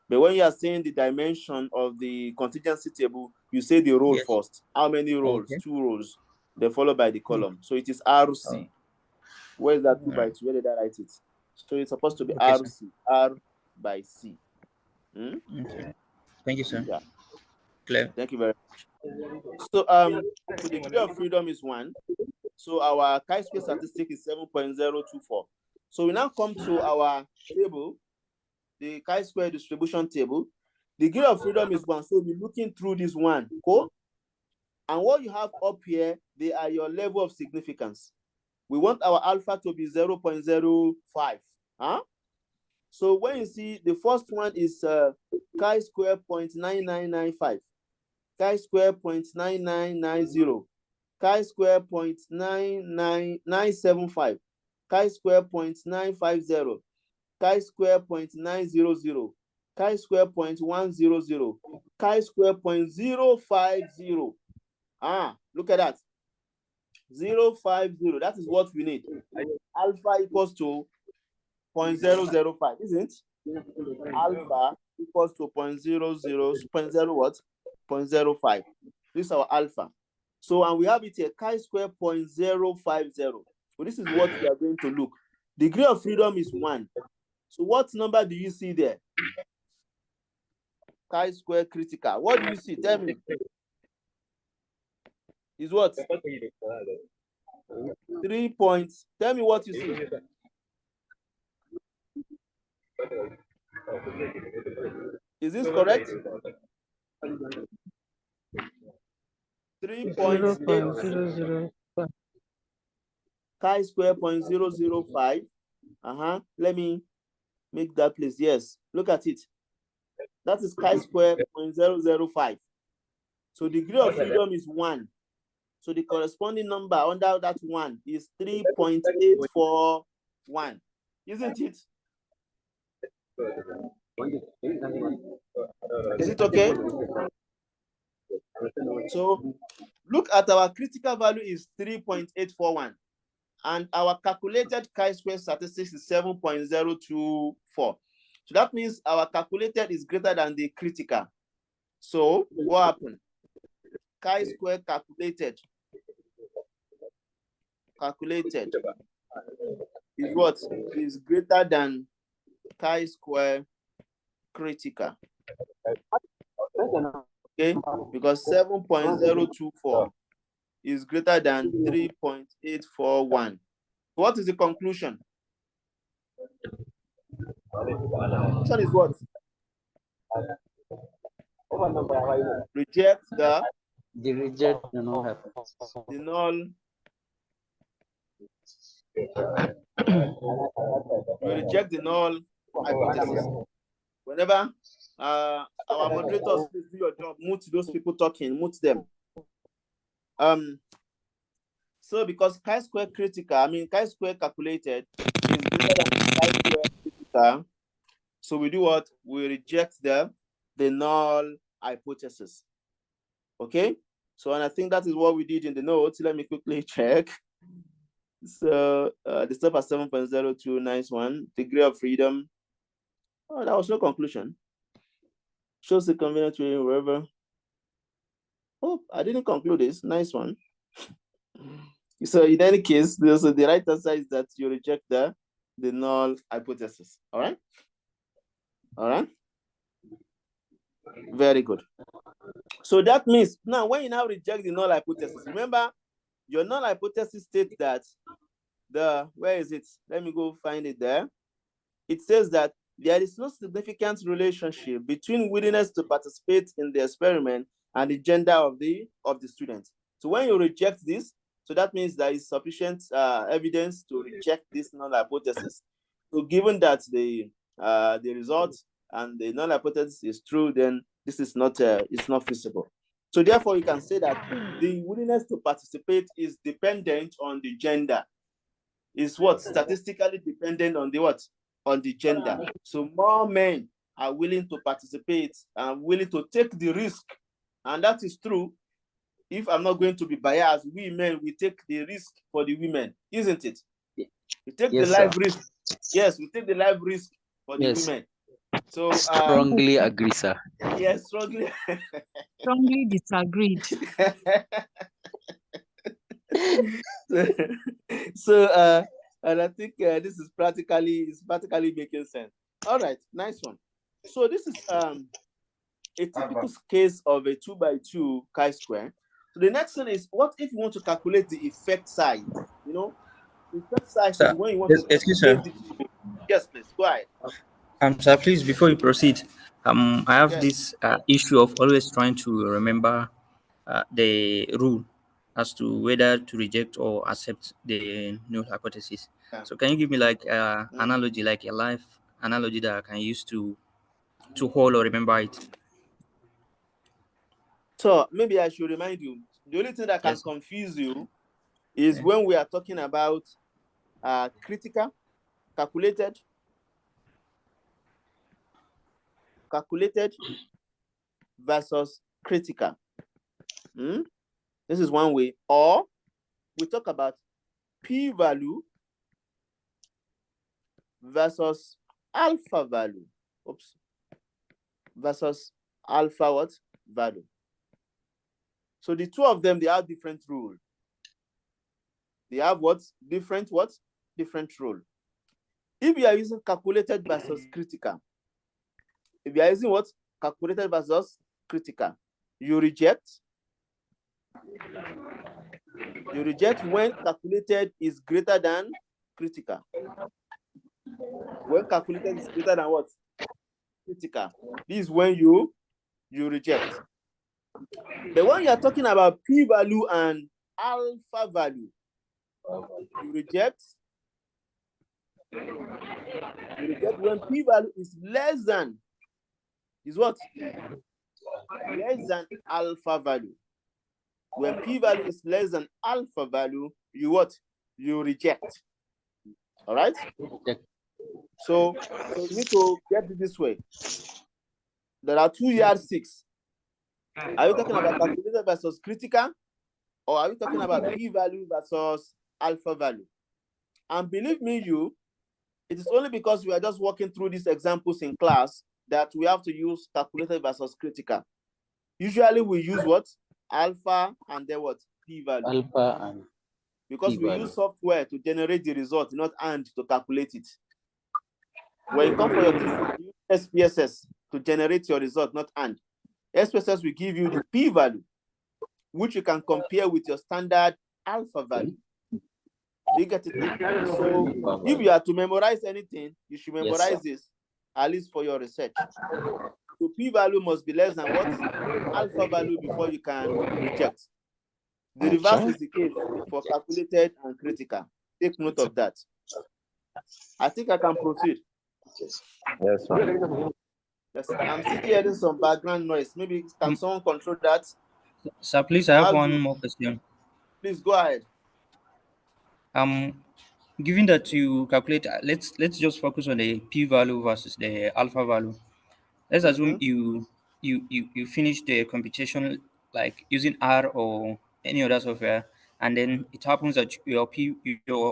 But when you are saying the dimension of the contingency table, you say the row Yes. first. How many rows? Okay. 2 rows. Then followed by the column. So it is RC. Where is that 2 by 2? Where did I write it? So it's supposed to be Okay, RC. sir. R by C. Okay. Thank you, sir. Yeah. Clear. Thank you very much. So so the degree of freedom is 1. So our chi-square statistic is 7.024. So we now come to our table, the chi-square distribution table. The degree of freedom is 1. So we're looking through this 1. Cool? And what you have up here, they are your level of significance. We want our alpha to be 0.05. So when you see the first one is chi-square 0.9995, chi-square 0.9990, chi-square 0.99975, chi-square 0.950, chi-square 0.900, chi-square 0.100, chi-square 0.050. Look at that. 050. That is what we need. Alpha equals to 0.005, isn't it? alpha equals to 0.00 what? 0.05. This is our alpha. So, and we have it here, chi-square 0.050. So this is what we are going to look. Degree of freedom is 1. So what number do you see there? Chi-square critical. What do you see? Tell me. Is what? 3 points. Tell me what you see. Is this correct? 3.8 chi-square 0.005. Let me make that place. Yes, look at it. That is chi-square 0.005. So degree of freedom is 1. So the corresponding number under that 1 is 3.841. Isn't it? Is it okay? So look at our critical value is 3.841. And our calculated chi-square statistics is 7.024. So that means our calculated is greater than the critical. So what happened? Chi-square calculated is what? Is greater than chi-square critical. Okay, because 7.024 is greater than 3.841. What is the conclusion? That is what? Reject the null. We reject the null hypothesis. Whenever our moderators, please do your job, mute those people talking, mute them. So because chi-square critical, chi-square calculated is greater than chi-square critical, so we do what? We reject the null hypothesis. Okay, so and I think that is what we did in the notes. Let me quickly check. So the step at 7.02, nice one. Degree of freedom. Oh, that was no conclusion. Shows the convenient way wherever. Oh, I didn't conclude this. Nice one. So in any case, the right answer is that you reject the null hypothesis. All right. All right. Very good. So that means now when you now reject the null hypothesis, remember your null hypothesis states that where is it? Let me go find it there. It says that there is no significant relationship between willingness to participate in the experiment and the gender of the student. So when you reject this, so that means there is sufficient evidence to reject this null hypothesis. So given that the result and the null hypothesis is true, then this is not it's not feasible. So therefore, you can say that the willingness to participate is dependent on the gender. Is what? Statistically dependent on the what? On the gender. So more men are willing to participate and willing to take the risk. And that is true. If I'm not going to be biased, we men, we take the risk for the women, isn't it? We take the life risk. Yes, we take the life risk for the women. So strongly agree, sir. Yes, strongly. Strongly disagreed. So and I think this is practically making sense. All right, nice one. So this is a typical case of a 2x2 chi-square. So the next one is, what if you want to calculate the effect size? You know, the effect size is when you want to calculate the... Yes, please go ahead. Sir, please, before you proceed, I have this issue of always trying to remember the rule as to whether to reject or accept the null hypothesis. Yeah. So can you give me like analogy, like a life analogy that I can use to hold or remember it? So maybe I should remind you, the only thing that can confuse you is when we are talking about critical, calculated versus critical. This is one way. Or we talk about p-value versus alpha value. versus alpha what value. So the two of them, they have different rule. They have different rule. If you are using calculated versus critical, if you are using calculated versus critical, you reject. You reject when calculated is greater than critical. When calculated is greater than what? Critical. This is when you reject. But when you are talking about p-value and alpha value, you reject. You reject when p-value is less than, is what? Less than alpha value. When p-value is less than alpha value, you what? You reject. All right? So you need to get it this way. There are two yardsticks. Are you talking about calculated versus critical? Or are you talking about p-value versus alpha value? And believe me, it is only because we are just walking through these examples in class that we have to use calculated versus critical. Usually we use what? Alpha and then what? P-value. Alpha and because we use software to generate the result, not hand to calculate it. When you come for your thesis, you use SPSS to generate your result, not hand. SPSS will give you the p-value, which you can compare with your standard alpha value. You get it now? So if you are to memorize anything, you should memorize this, at least for your research. So p-value must be less than what? Alpha value before you can reject. The reverse is the case for calculated and critical. Take note of that. I think I can proceed. Yes, sir. Yes, I'm still hearing some background noise. Maybe can someone control that? Sir, please, I have one more question. Please go ahead. Given that you calculate, let's just focus on the p-value versus the alpha value. Let's assume you finish the computation like using R or any other software, and then it happens that you're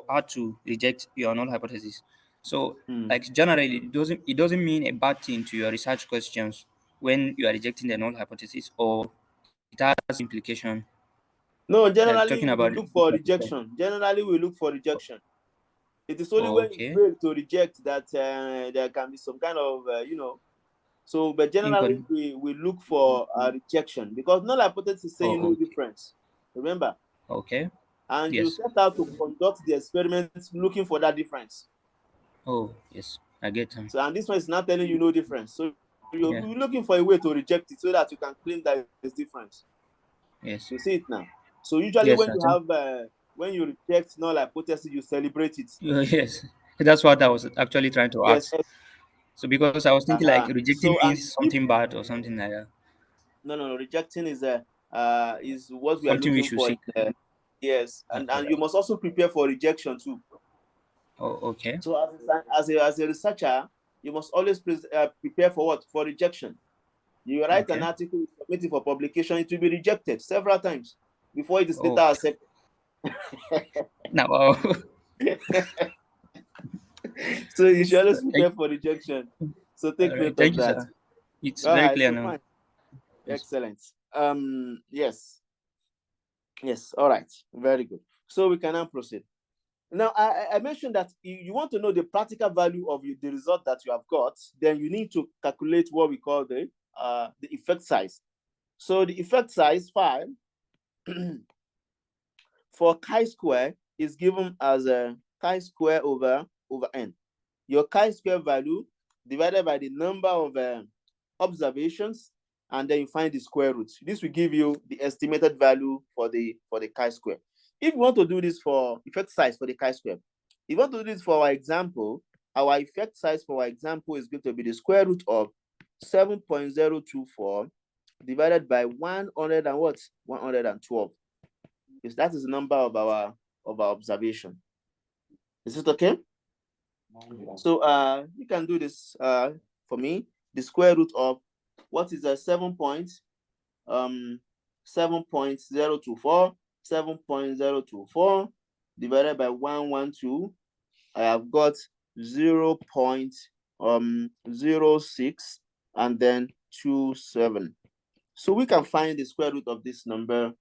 hard to reject your null hypothesis. So, like generally, it doesn't mean a bad thing to your research questions when you are rejecting the null hypothesis, or it has implication. No, generally talking we about look for rejection. Generally, we look for rejection. It is only when you fail to reject that there can be some kind of, So, but generally, we look for a rejection because null hypothesis is saying no difference. Remember? Okay. And you set out to conduct the experiments looking for that difference. Oh, yes. I get it. So, and this one is not telling you no difference. So, you're looking for a way to reject it so that you can claim that there's difference. Yes. You see it now. So, usually when you have, when you reject null hypothesis, you celebrate it. Yes. That's what I was actually trying to ask. So because I was thinking like rejecting means something bad or something like that. No. Rejecting is what we are something looking for. Yes, and you must also prepare for rejection too. Oh, okay. So as a researcher, you must always prepare for what? For rejection. You write an article, you submit it for publication, it will be rejected several times before it is later accepted. No. So you should always prepare for rejection. So take note of that. Sir. It's very clear now. Excellent. Yes. All right. Very good. So we can now proceed. Now I mentioned that you want to know the practical value of the result that you have got. Then you need to calculate what we call the effect size. So the effect size phi for chi-square is given as a chi-square over n. Your chi-square value divided by the number of observations, and then you find the square root. This will give you the estimated value for the chi-square. If you want to do this for effect size for the chi-square, if you want to do this for our example, our effect size for our example is going to be the square root of 7.024 divided by 112. Because that is the number of our observation. Is it okay? So you can do this for me. The square root of what is a 7.024 divided by 112. I have got 0.1 0.06 and then 27. So we can find the square root of this number,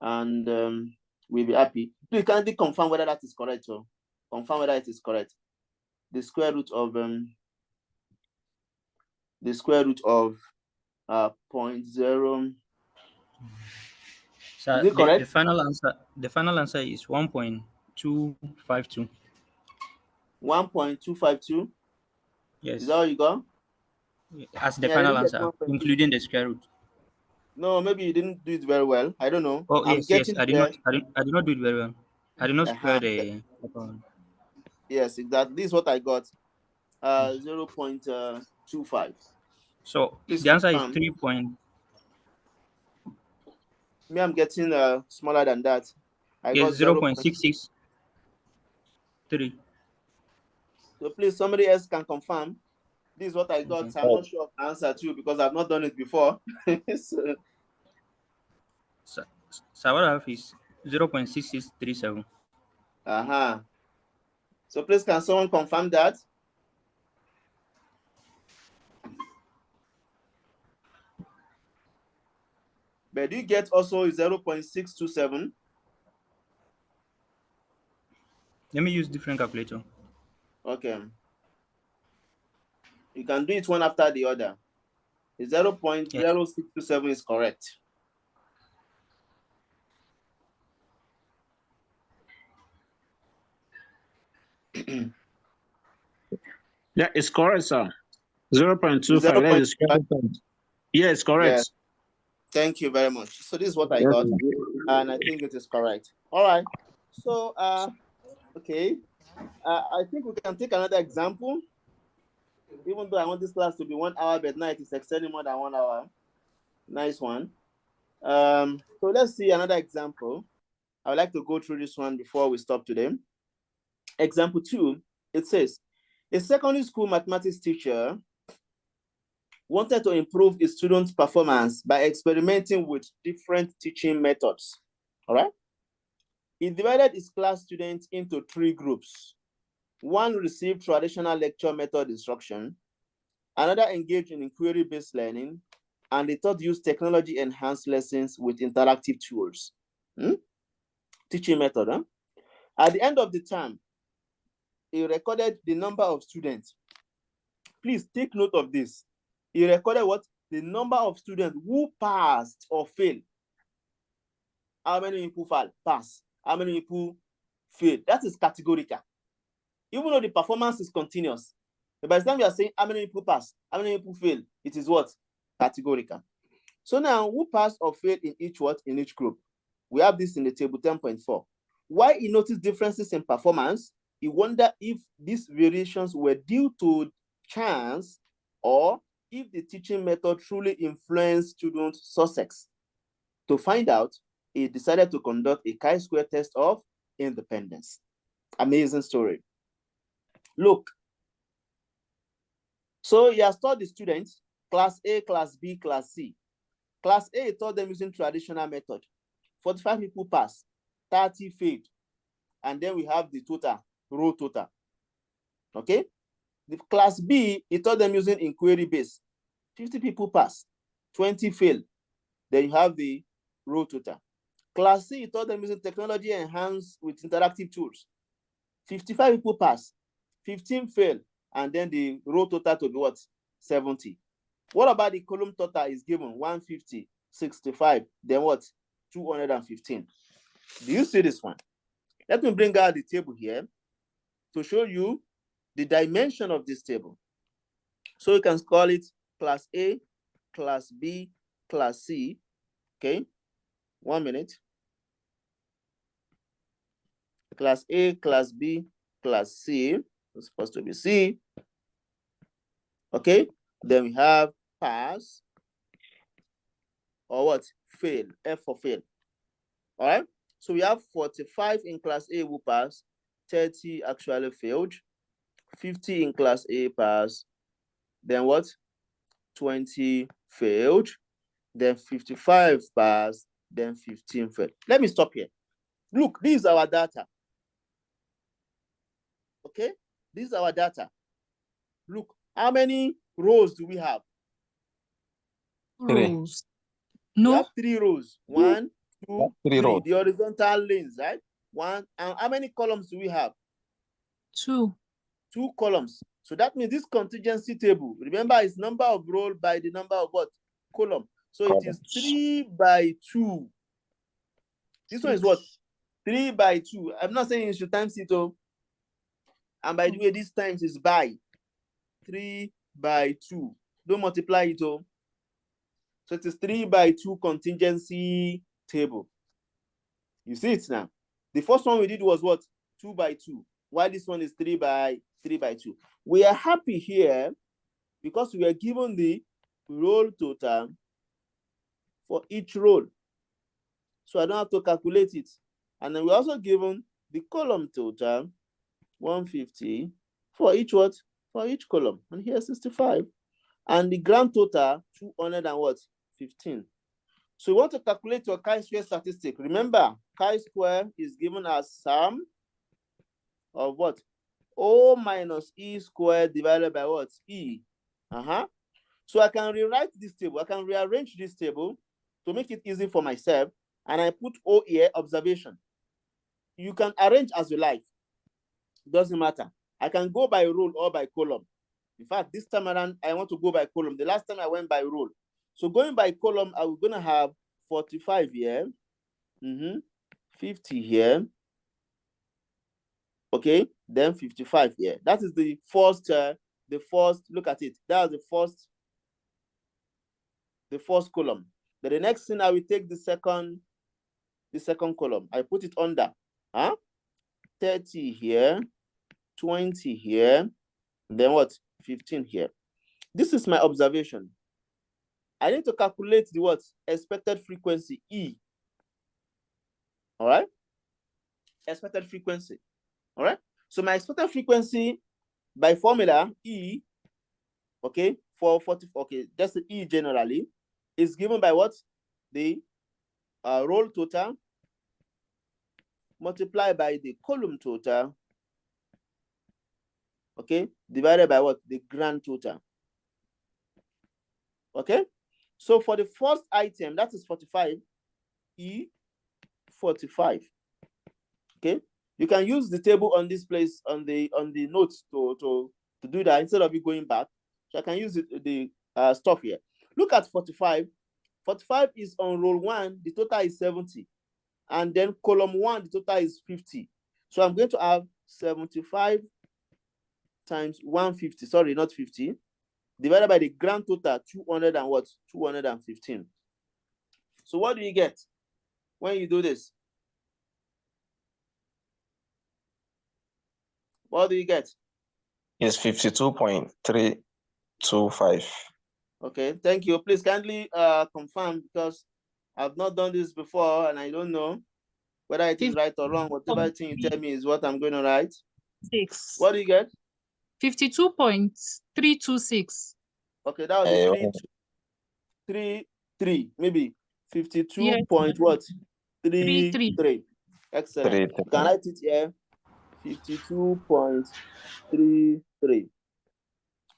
and we'll be happy. Please kindly confirm whether that is correct, or confirm whether it is correct. The square root of 0.0. So Is it correct? the final answer is 1.252. 1.252. Yes. Is that all you got? As the Yeah, I final didn't get answer, 1.2. including the square root. No, maybe you didn't do it very well. I don't know. Oh, I'm yes. getting I did there. not do it very well. I did not square Uh-huh. the. Yes, exactly. This is what I got. 0.25. So Please the answer is confirm. 3 point. Me, I'm getting smaller than that. I Yes, got 0.663. So please, somebody else can confirm. This is what I got. Okay. I'm not sure of the answer too, because I've not done it before. So what I have is 0.6637. Uh-huh. So please, can someone confirm that? But do you get also 0.627? Let me use different calculator. Okay. You can do it one after the other. 0.0627 is correct. Yeah, it's correct, sir. 0.25. That is correct. Yeah, it's correct. Yes. Thank you very much. So this is what I got, and I think it is correct. All right. So, okay. I think we can take another example. Even though I want this class to be 1 hour, but now it is extending more than 1 hour. Nice one. So let's see another example. I would like to go through this one before we stop today. Example 2, it says, a secondary school mathematics teacher wanted to improve his students' performance by experimenting with different teaching methods. All right. He divided his class students into 3 groups. One received traditional lecture method instruction, another engaged in inquiry-based learning, and the third used technology-enhanced lessons with interactive tools. Teaching method. Huh? At the end of the term, he recorded the number of students. Please take note of this. He recorded what? The number of students who passed or failed. How many people pass? How many people fail? That is categorical. Even though the performance is continuous, but by the time you are saying how many people pass, how many people fail, it is what? Categorical. So now, who passed or failed in each what? In each group. We have this in the table 10.4. Why he noticed differences in performance, he wondered if these variations were due to chance or if the teaching method truly influenced students' success. To find out, he decided to conduct a chi-square test of independence. Amazing story. Look, so he has taught the students, class A, class B, class C. Class A taught them using traditional method. 45 people passed, 30 failed. And then we have the total, row total. Okay? The class B, he taught them using inquiry base. 50 people passed, 20 failed. Then you have the row total. Class C, he taught them using technology enhanced with interactive tools. 55 people passed, 15 failed, and then the row total to be what? 70. What about the column total is given? 150, 65, then what? 215. Do you see this one? Let me bring out the table here to show you the dimension of this table. So you can call it class A, class B, class C. Okay, 1 minute. Class A, class B, class C. It's supposed to be C. Okay, then we have pass or what? Fail, F for fail. All right, so we have 45 in class A who pass, 30 actually failed, 50 in class A pass, then what? 20 failed, then 55 pass, then 15 failed. Let me stop here. Look, this is our data. Okay, this is our data. Look, How many rows do we have? Rows. We No. have 3 rows. 1, 2, 3 3. rows. The horizontal lanes, right? 1. And how many columns do we have? 2. 2 columns. So that means this contingency table, remember, is number of row by the number of what? Column. So it is 3 by 2. This one is what? 3 by 2. I'm not saying you should times it. Oh. And by the way, this times is by 3 by 2. Don't multiply it. Oh. So it is 3 by 2 contingency table. You see it now. The first one we did was what? 2 by 2. While this one is 3 by 2. We are happy here because we are given the roll total for each row. So I don't have to calculate it. And then we're also given the column total, 150, for each what? For each column. And here 65. And the grand total, 200 and what? 15. So we want to calculate your chi-square statistic. Remember, chi-square is given as sum of what? O minus E squared divided by what? E. So I can rewrite this table. I can rearrange this table to make it easy for myself. And I put O here, observation. You can arrange as you like. Doesn't matter. I can go by row or by column. In fact, this time around, I want to go by column. The last time I went by row. So going by column, I'm going to have 45 here. 50 here. Okay, then 55 here. That is the first, look at it. That is the first column. Then the next thing I will take the second column. I put it under. 30 here, 20 here, then what? 15 here. This is my observation. I need to calculate the what? Expected frequency, E. All right? Expected frequency. All right? So my expected frequency by formula, E, okay, for 40, okay, just the E generally, is given by what? The roll total multiplied by the column total, okay, divided by what? The grand total. Okay? So for the first item, that is 45, E 45. Okay? You can use the table on this place on the notes to do that instead of you going back. So I can use the stuff here. Look at 45. 45 is on roll 1, the total is 70. And then column 1, the total is 50. So I'm going to have 75 times 150, sorry, not 50, divided by the grand total, 200 and what? 215. So what do you get when you do this? What do you get? It's 52.325. Okay, thank you. Please kindly confirm, because I've not done this before and I don't know whether it is right or wrong. Whatever thing you tell me is what I'm going to write. 6. What do you get? 52.326. Okay, that was 3, maybe 52 Yes. point what? 3. 3. Excellent. You can write it here. 52.33.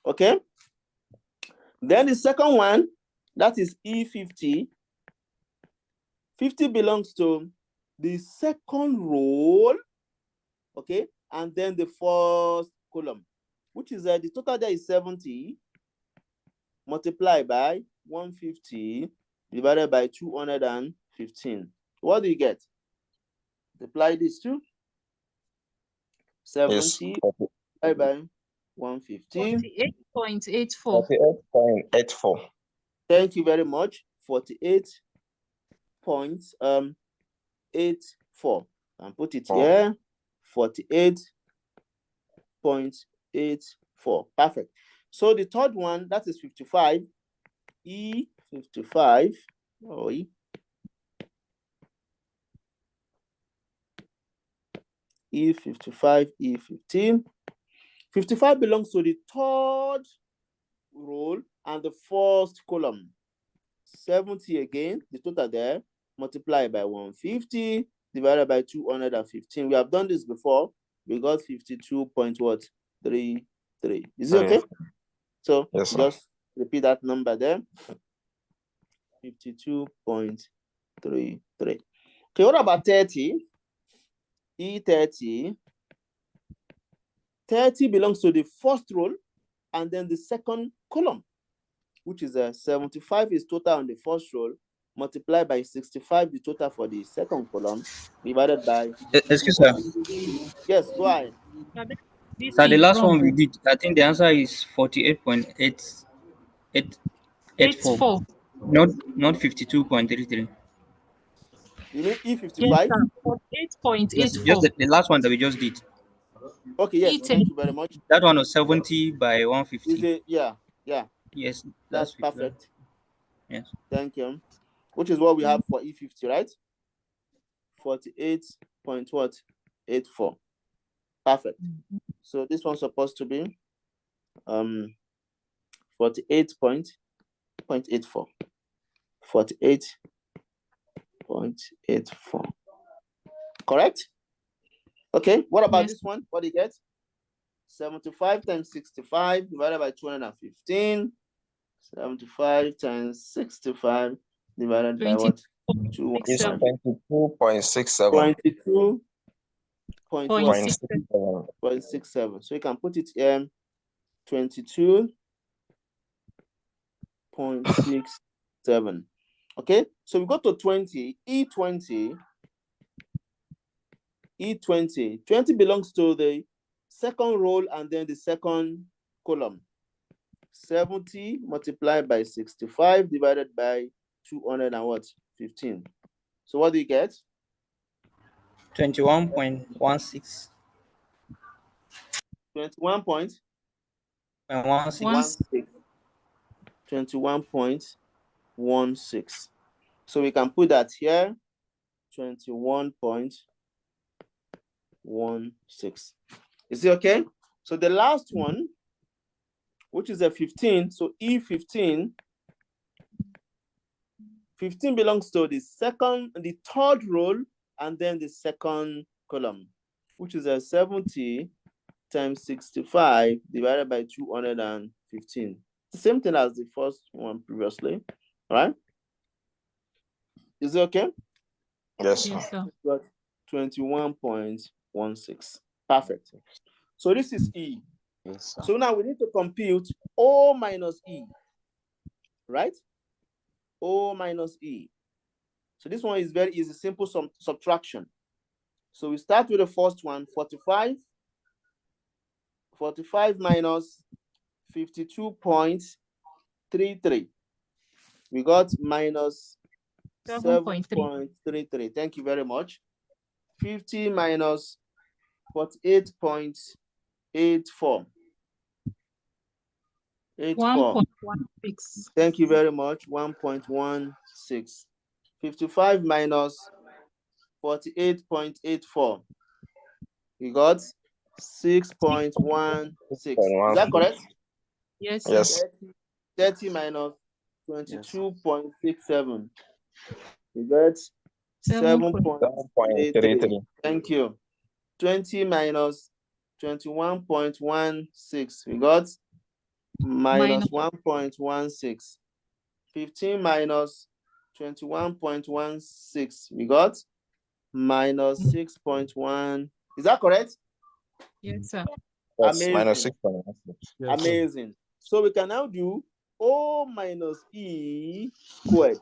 Okay. Then the second one, that is E50. 50 belongs to the second row, okay, and then the first column, which is the total there is 70 multiplied by 150 divided by 215. What do you get? Multiply this to 70 divided by 150. 48.84. 48.84. Thank you very much. 48.84. And put it here. 48.84. Perfect. So the third one, that is 55. E55. Oh, E55, E15. 55 belongs to the third row and the first column. 70 again, the total there, multiplied by 150 divided by 215. We have done this before. We got 52.33. Is it okay? So Yes, sir. just repeat that number there. 52.33. Okay, what about 30? E30. 30 belongs to the first row and then the second column, which is 75 is total on the first row, multiplied by 65, the total for the second column, divided by... Excuse me. Yes, go ahead. This So the is last wrong. one we did, I think the answer is 48.884. 84. Not 52.33. You mean Yes, E55? sir. Yes, 48.84. just the last one that we just did. Okay, yes, E10. thank you very much. That one was 70 by Is 150. it? Yeah, Yes, that's that's perfect. Yes. Thank you. Which is what we have for E50, right? 48.84. Perfect. So this one's supposed to be 48.84. 48.84. Correct? Okay, what about Yes. this one? What do you get? 75 times 65 divided by 215. 75 times 65 divided by what? 22.67. 22.67. 22.67. So you can put it here 22.67. Okay, so we go to 20. E20. 20 belongs to the second row and then the second column. 70 multiplied by 65 divided by 215. So what do you get? 21.16. 21.16. 21.16. So we can put that here. 21.16. Is it okay? So the last one, which is a 15. So E15. 15 belongs to the third row and then the second column, which is a 70 times 65 divided by 215. The same thing as the first one previously, right? Is it okay? Yes, sir. Yes, sir. Got 21.16. Perfect. So this is E. Yes, sir. So now we need to compute O minus E, right? O minus E. So this one is very easy, simple subtraction. So we start with the first one, 45. 45 minus 52.33. We got minus 7.33. Thank you very much. 50 minus 48.84. 1.16. Thank you very much. 1.16. 55 minus 48.84. We got 6.16. Is that correct? Yes, sir. Yes. 30 minus 22.67. We got 7.33. 7.33. Thank you. 20 minus 21.16. We got minus 1.16. 15 minus 21.16. We got minus 6.1. Is that correct? Yes, sir. Yes, Amazing. minus 6.16. Yes, sir. Amazing. So we can now do O minus E squared.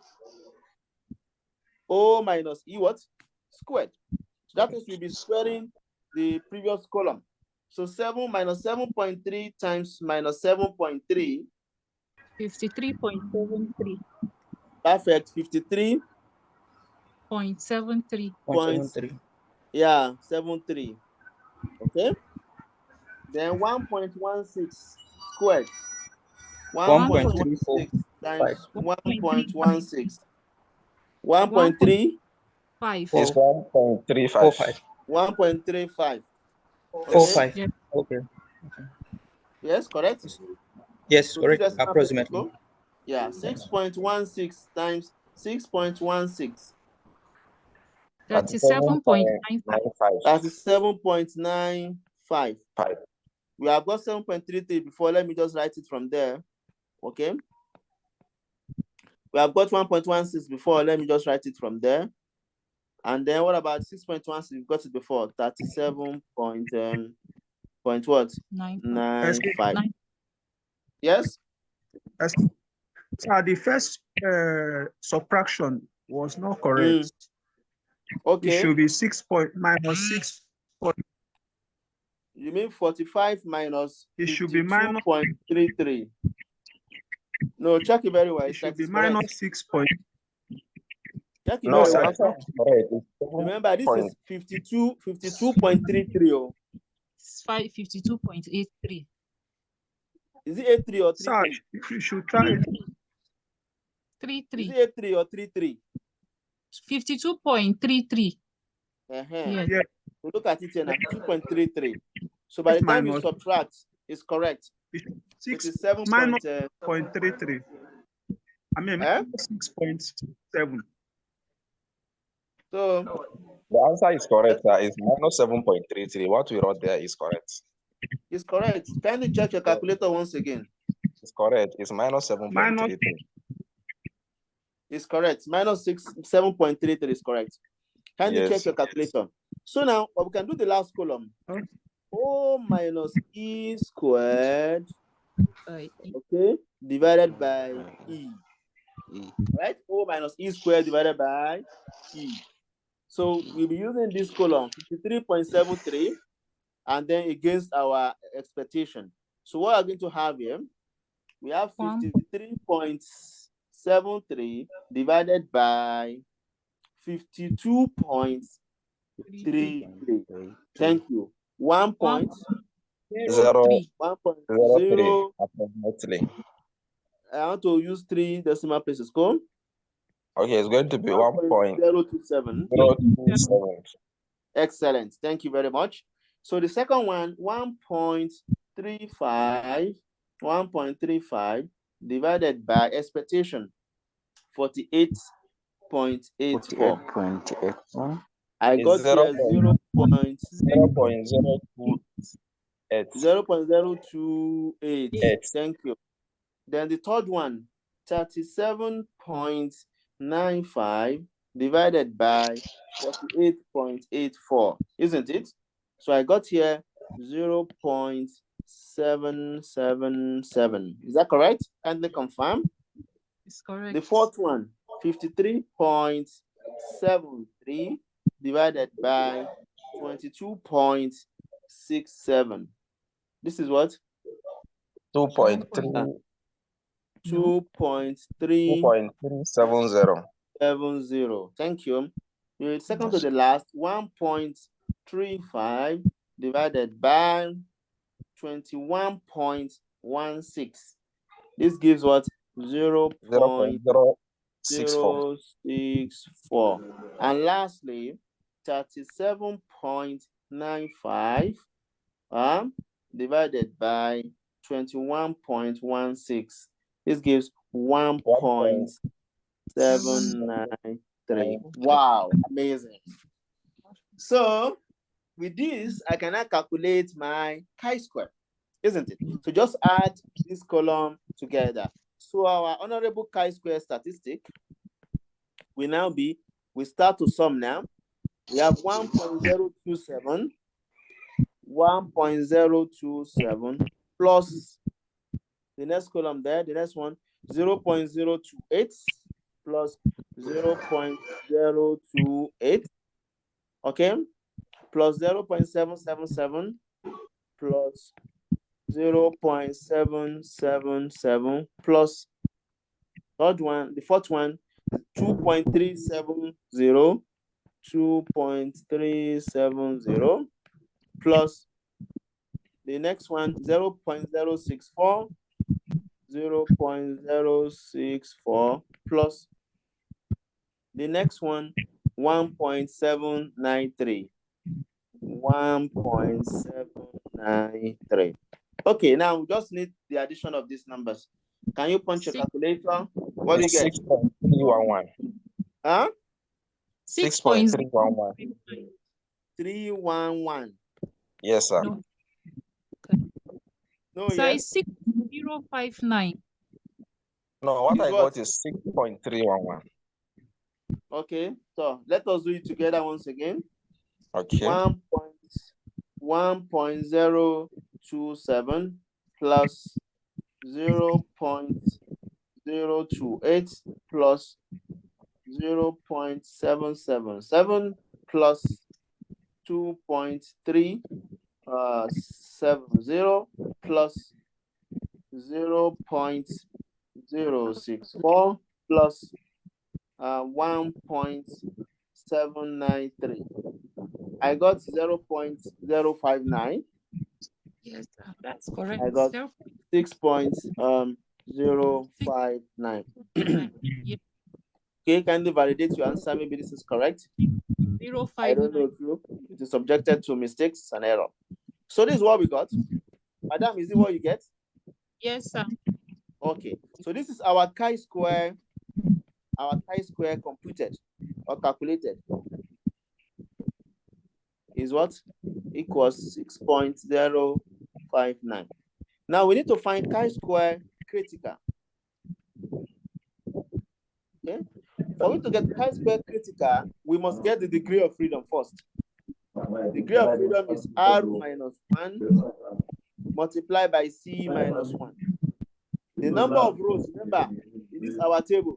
O minus E what? Squared. So that means we'll be squaring the previous column. So 7 minus 7.3 times minus 7.3. 53.73. Perfect. 53. 0.73. Yeah, 73. Okay. Then 1.16 squared. 1.16 times 1.16. 1.3. 5. It's 1.35. 1.35. Four, Okay. five. Yeah. Okay. Yes, correct? Yes, So correct. 2 decimal places Approximately. go. Yeah, 6.16 times 6.16. 37.95. 37.95. 37.95. 5. We have got 7.33 before. Let me just write it from there. Okay. We have got 1.16 before. Let me just write it from there. And then what about 6.16? We've got it before. 37 point what? 95. Yes? So the first subtraction was not correct. Okay. It should be 6 minus 6. You mean 45 minus it should be minus 2.33. No, check it very well. It should be minus 6 point. Check it No, very sir, well. it's not correct. It's Remember, this is 52.33. Oh. 52.83. Is it 83 or 33? Sir, you should try it. 33. Is it 83 or 33? 52.33. Yes. Yeah. So look at it here now, 2.33. So by the time you subtract, it's correct. 6 minus 0.33. I mean, 6.7. So the answer is correct, sir. It's minus 7.33. What we wrote there is correct. It's correct. Kindly check your calculator once again. It's correct. It's minus 7.33. It's correct. Minus 7.33 is correct. Kindly check your calculator. So now we can do the last column. O minus E squared, okay, divided by E. Right? O minus E squared divided by E. So we'll be using this column, 53.73, and then against our expectation. So what we're going to have here, we have 53.73 divided by 52.33. Thank you. 1.03 approximately. I want to use 3 decimal places. Go. Okay, it's going to be 1.027. 1.027. Excellent. Thank you very much. So the second one, 1.35 divided by expectation, 48.84. I got here 0.028. Thank you. Then the third one, 37.95 divided by 48.84, isn't it? So I got here 0.777. Is that correct? Kindly confirm. It's correct. The fourth one, 53.73 divided by 22.67. This is what? 2.3. 2.370. Thank you. The second to the last, 1.35 divided by 21.16. This gives what? 0.064. And lastly, 37.95 divided by 21.16. This gives 1.793. Wow, amazing. So with this, I can now calculate my chi-square, isn't it? So just add this column together. So our honorable chi-square statistic will now be, we start to sum now. We have 1.027 plus the next column there, the next one, 0.028 plus 0.028, okay, plus 0.777 plus 0.777 plus third one, the fourth one, 2.370 plus the next one, 0.064 plus the next one, 1.793. 1.793. Okay, now we just need the addition of these numbers. Can you punch your calculator? What do you get? 6.311. Huh? 6.311. 311. Yes, sir. No. No, So yes. it's 6059. No, what Is I what? got is 6.311. Okay, so let us do it together once again. Okay. 1.027 plus 0.028 plus 0.777 plus 2.370 plus 0.064 plus 1.793. I got 0.059. Yes, sir. That's correct. I got 6.059. Yeah. Okay, kindly validate your answer. Maybe this is correct. 059. I don't know too. It is subjected to mistakes and error. So this is what we got. Madam, is it what you get? Yes, sir. Okay. So this is our chi-square. Our chi-square computed or calculated is what? Equals 6.059. Now we need to find chi-square critical. Okay. For we to get chi-square critical, we must get the degree of freedom first. The degree of freedom is R minus 1 multiplied by C minus 1. The number of rows, remember, it is our table.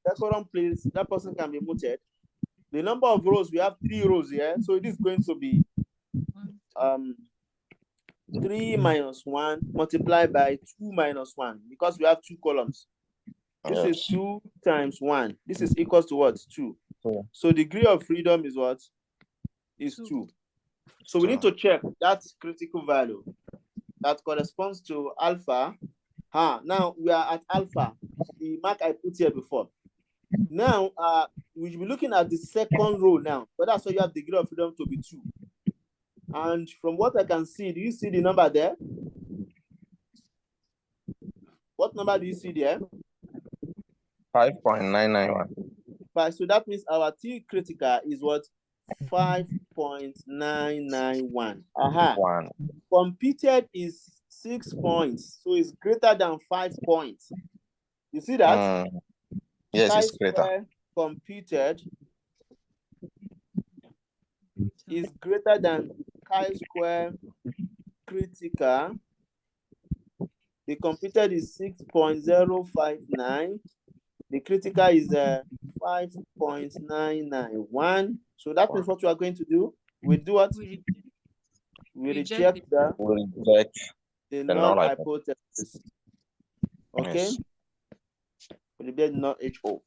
Decorum, please, that person can be muted. The number of rows, we have 3 rows here, so it is going to be 3 minus 1 multiplied by 2 minus 1 because we have 2 columns. This is 2 times 1. This is equals to what? 2. So degree of freedom is what? Is 2. So we need to check that critical value that corresponds to alpha. Now we are at alpha, the mark I put here before. Now we will be looking at the second row now, but that's why you have degree of freedom to be 2. And from what I can see, do you see the number there? What number do you see there? 5.991. So that means our T critical is what? 5.991. Computed is 6 points, so it's greater than 5 points. You see that? Yes, it's greater. Computed is greater than chi-square critical. The computed is 6.059. The critical is 5.991. So that means what we are going to do, we do what? We reject the null hypothesis. Okay? Yes. We reject not HO.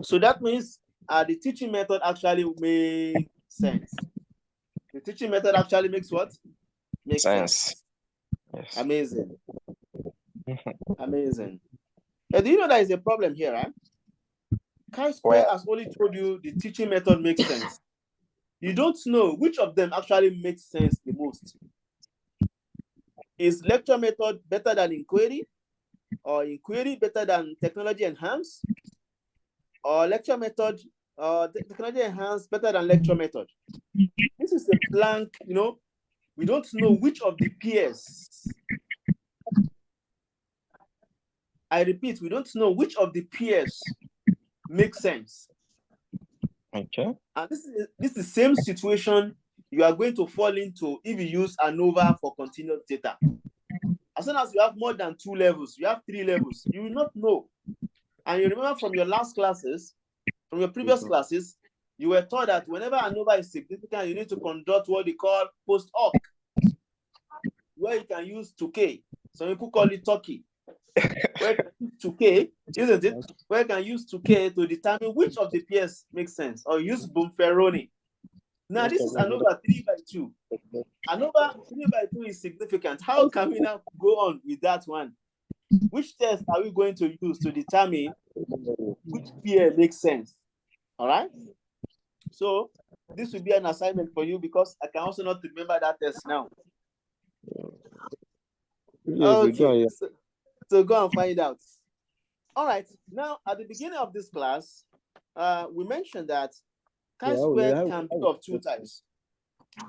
So that means the teaching method actually makes sense. The teaching method actually makes what? Makes sense. Yes. Amazing. Amazing. Do you know there is a problem here, right? Chi-square has only told you the teaching method makes sense. You don't know which of them actually makes sense the most. Is lecture method better than inquiry? Or inquiry better than technology enhanced? Or lecture method, technology enhanced better than lecture method? This is a blank, we don't know which of the peers. I repeat, we don't know which of the peers make sense. Okay. And this is the same situation you are going to fall into if you use ANOVA for continuous data. As soon as you have more than 2 levels, you have 3 levels, you will not know. And you remember from your last classes, from your previous classes, you were taught that whenever ANOVA is significant, you need to conduct what they call post hoc, where you can use 2K. Some people call it Turkey. Where you can use 2K, isn't it? Where you can use 2K to determine which of the pairs makes sense, or use Bumferoni. Now, this is ANOVA 3/2. ANOVA 3/2 is significant. How can we now go on with that one? Which test are we going to use to determine which pair makes sense? All right. So this will be an assignment for you because I can also not remember that test now. Okay. So go and find out. All right. Now, at the beginning of this class, we mentioned that chi-square can be of 2 types.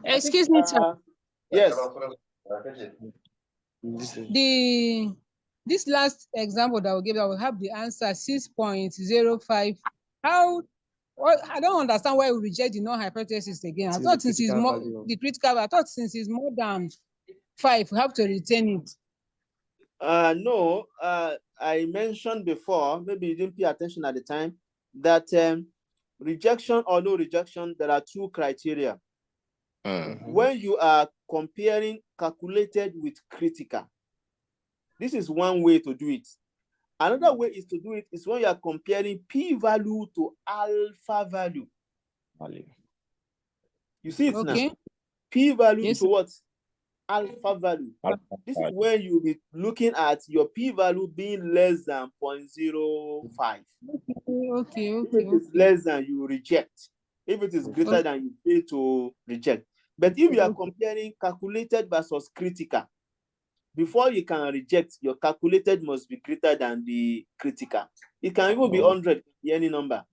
Excuse me, sir. Yes. This last example that we gave, I will have the answer 6.05. How? I don't understand why we reject the null hypothesis again. I thought since it's more the critical, I thought since it's more than 5, we have to retain it. No, I mentioned before, maybe you didn't pay attention at the time, that rejection or no rejection, there are 2 criteria. When you are comparing calculated with critical, this is one way to do it. Another way is to do it is when you are comparing p-value to alpha value. You see it now? P-value to what? Alpha value. This is when you'll be looking at your p-value being less than 0.05. If it is less than, you reject. If it is greater than, you fail to reject. But if you are comparing calculated versus critical, before you can reject, your calculated must be greater than the critical. It can even be 100, any number.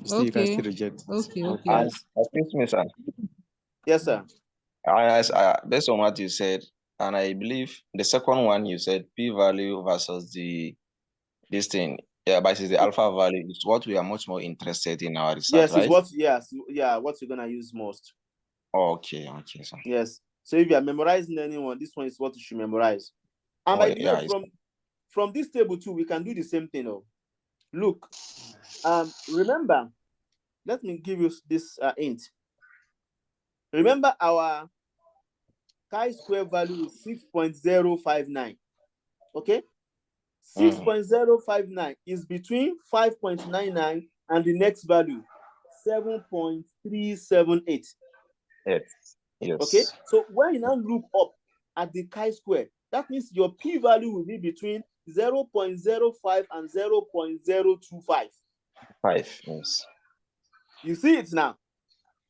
You can still reject. Yes. Excuse me, sir. Yes, sir. Based on what you said, and I believe the second one you said, p-value versus this thing, versus the alpha value is what we are much more interested in our research, yes, right? It's what, what you're gonna use most. Okay, sir. Yes. So if you are memorizing anyone, this one is what you should memorize. And by the way, from this table too, we can do the same thing. Look, remember, let me give you this hint. Remember our chi-square value is 6.059. Okay? 6.059 is between 5.99 and the next value, 7.378. Yes. Okay? So when you now look up at the chi-square, that means your p-value will be between 0.05 and 0.025. Yes. You see it now?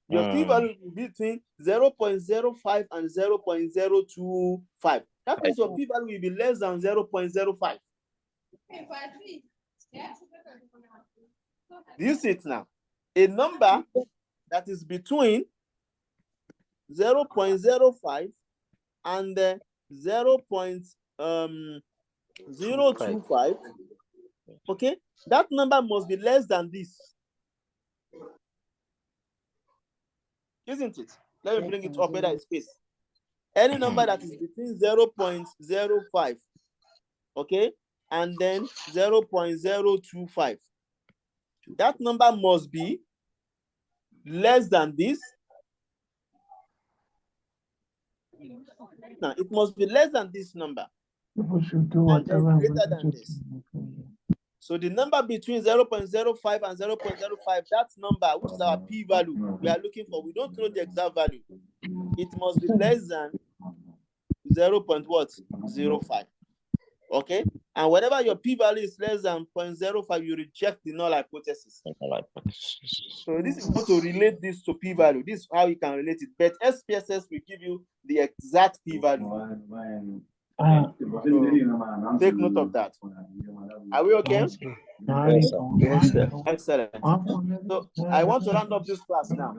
Your p-value will be between 0.05 and 0.025. That means your p-value will be less than 0.05. Do you see it now? A number that is between 0.05 and 0.025, okay? That number must be less than this. Isn't it? Let me bring it up whether it's space. Any number that is between 0.05, okay, and then 0.025, that number must be less than this. Now, it must be less than this number. People should do and then whatever. greater than this. So the number between 0.05 and 0.05, that number, which is our p-value, we are looking for. We don't know the exact value. It must be less than 0.05. Okay? And whenever your p-value is less than 0.05, you reject the null hypothesis. So this is how to relate this to p-value. This is how you can relate it. But SPSS will give you the exact p-value. So take note of that. Are we okay? Yes, sir. Excellent. So I want to round up this class now.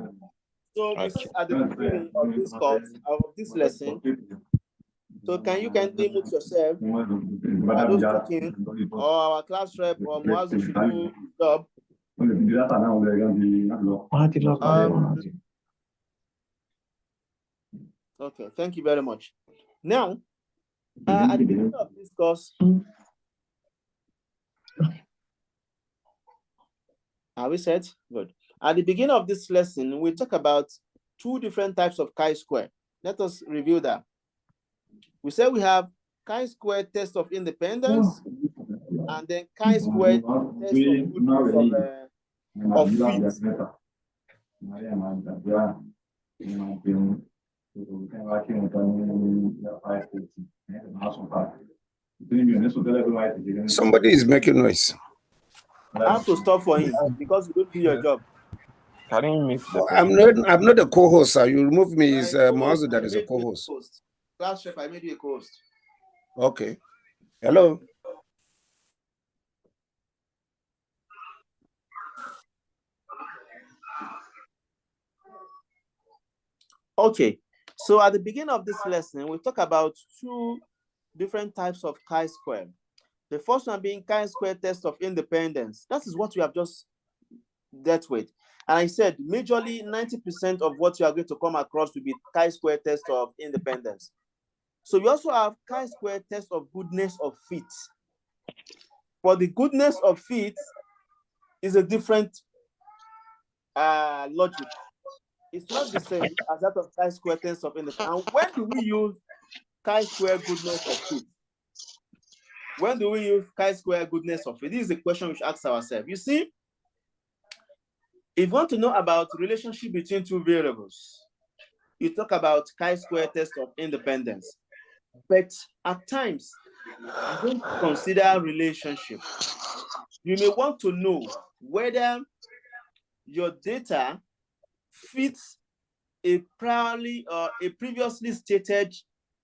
So this is at the beginning of this course, of this lesson. So can you kindly mute yourself? Those talking, or our class rep or Muazu should do job. Okay, thank you very much. Now, at the beginning of this course, are we set? Good. At the beginning of this lesson, we talk about 2 different types of chi-square. Let us review that. We said we have chi-square test of independence, and then chi-square test of fit. Somebody is making noise. I have to stop for him because you don't do your job. I'm not a co-host, sir. You remove me. Is Muazu that is a co-host. Class rep, I made you a co-host. Okay. Hello. Okay. So at the beginning of this lesson, we talk about two different types of chi-square. The first one being chi-square test of independence. That is what we have just dealt with. And I said, majorly 90% of what you are going to come across will be chi-square test of independence. So we also have chi-square test of goodness of fit. For the goodness of fit is a different logic. It's not the same as that of chi-square test of independence. And when do we use chi-square goodness of fit? When do we use chi-square goodness of fit? This is a question we should ask ourselves. You see, if you want to know about relationship between two variables, you talk about chi-square test of independence. But at times, you don't consider relationship. You may want to know whether your data fits a previously stated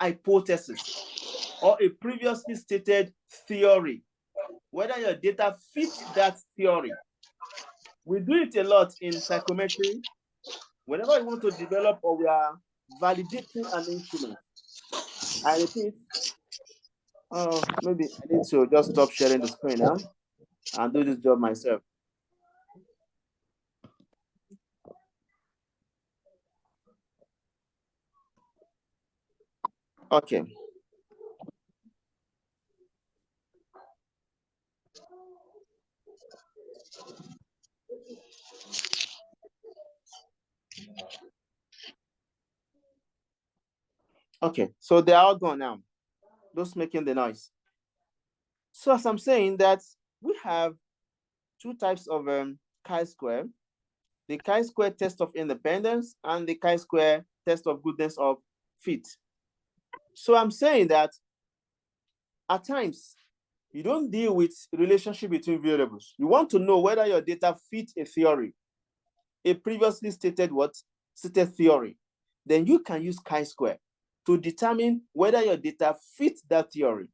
hypothesis or a previously stated theory, whether your data fits that theory. We do it a lot in psychometry. Whenever we want to develop or we are validating an instrument, I repeat, maybe I need to just stop sharing the screen now and do this job myself. Okay. Okay, so they are all gone now. Those making the noise. So as I'm saying that we have two types of chi-square, the chi-square test of independence and the chi-square test of goodness of fit. So I'm saying that at times you don't deal with relationship between variables. You want to know whether your data fit a theory, a previously stated stated theory. Then you can use chi-square to determine whether your data fits that theory.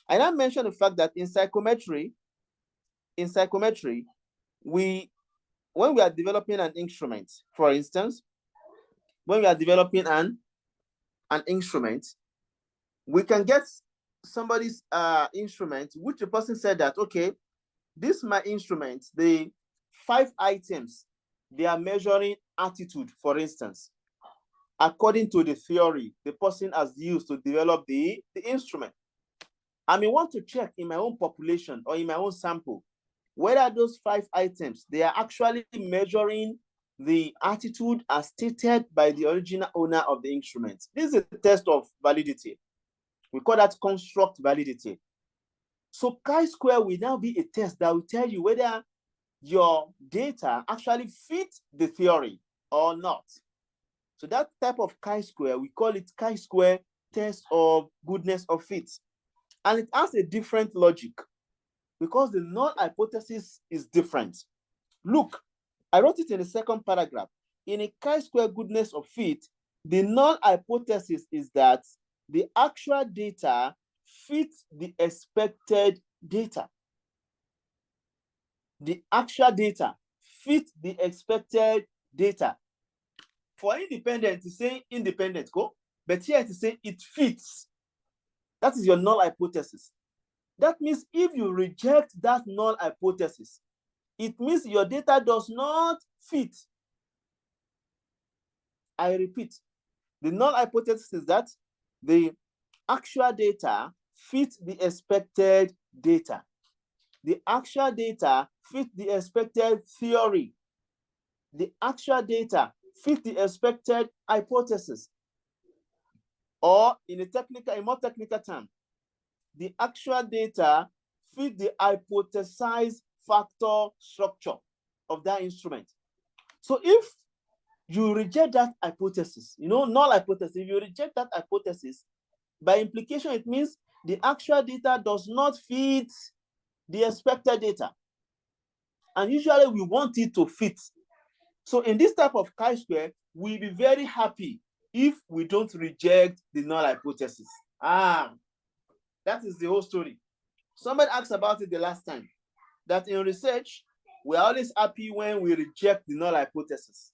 I now mentioned the fact that in psychometry, when we are developing an instrument, for instance, when we are developing an instrument, we can get somebody's instrument, which the person said that, okay, this is my instrument, the 5 items, they are measuring attitude, for instance, according to the theory the person has used to develop the instrument. I may want to check in my own population or in my own sample whether those 5 items, they are actually measuring the attitude as stated by the original owner of the instrument. This is a test of validity. We call that construct validity. So chi-square will now be a test that will tell you whether your data actually fit the theory or not. So that type of chi-square, we call it chi-square test of goodness of fit. And it has a different logic because the null hypothesis is different. Look, I wrote it in the second paragraph. In a chi-square goodness of fit, the null hypothesis is that the actual data fits the expected data. The actual data fits the expected data. For independent, it's saying independent, but here it's saying it fits. That is your null hypothesis. That means if you reject that null hypothesis, it means your data does not fit. I repeat, the null hypothesis is that the actual data fits the expected data. The actual data fits the expected theory. The actual data fits the expected hypothesis. Or in a more technical term, the actual data fit the hypothesized factor structure of that instrument. So if you reject that hypothesis, null hypothesis, if you reject that hypothesis, by implication, it means the actual data does not fit the expected data. And usually we want it to fit. So in this type of chi-square, we'll be very happy if we don't reject the null hypothesis. That is the whole story. Somebody asked about it the last time, that in research, we're always happy when we reject the null hypothesis.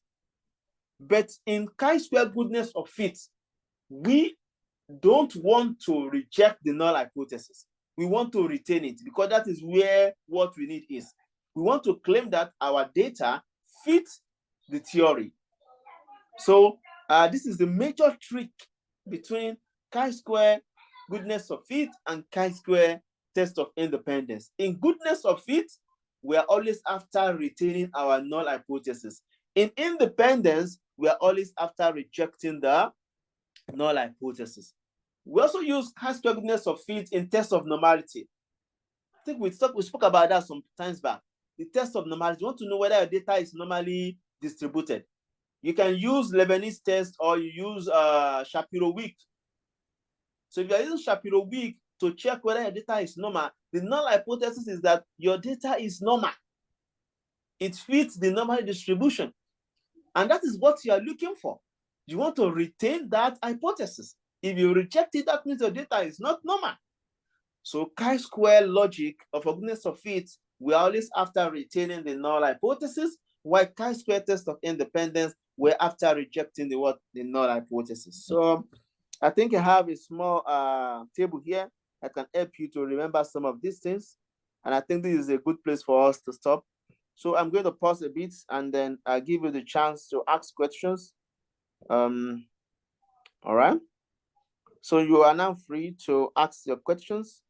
But in chi-square goodness of fit, we don't want to reject the null hypothesis. We want to retain it because that is where what we need is. We want to claim that our data fits the theory. So this is the major trick between chi-square goodness of fit and chi-square test of independence. In goodness of fit, we are always after retaining our null hypothesis. In independence, we are always after rejecting the null hypothesis. We also use chi-square goodness of fit in test of normality. I think we spoke about that some times back. The test of normality, you want to know whether your data is normally distributed. You can use Leibniz test or you use Shapiro-Wilk. So if you're using Shapiro-Wilk to check whether your data is normal, the null hypothesis is that your data is normal. It fits the normal distribution. And that is what you are looking for. You want to retain that hypothesis. If you reject it, that means your data is not normal. So chi-square logic of goodness of fit, we're always after retaining the null hypothesis, while chi-square test of independence, we're after rejecting the null hypothesis. So I think I have a small table here that can help you to remember some of these things. And I think this is a good place for us to stop. So I'm going to pause a bit and then I'll give you the chance to ask questions. All right. So you are now free to ask your questions.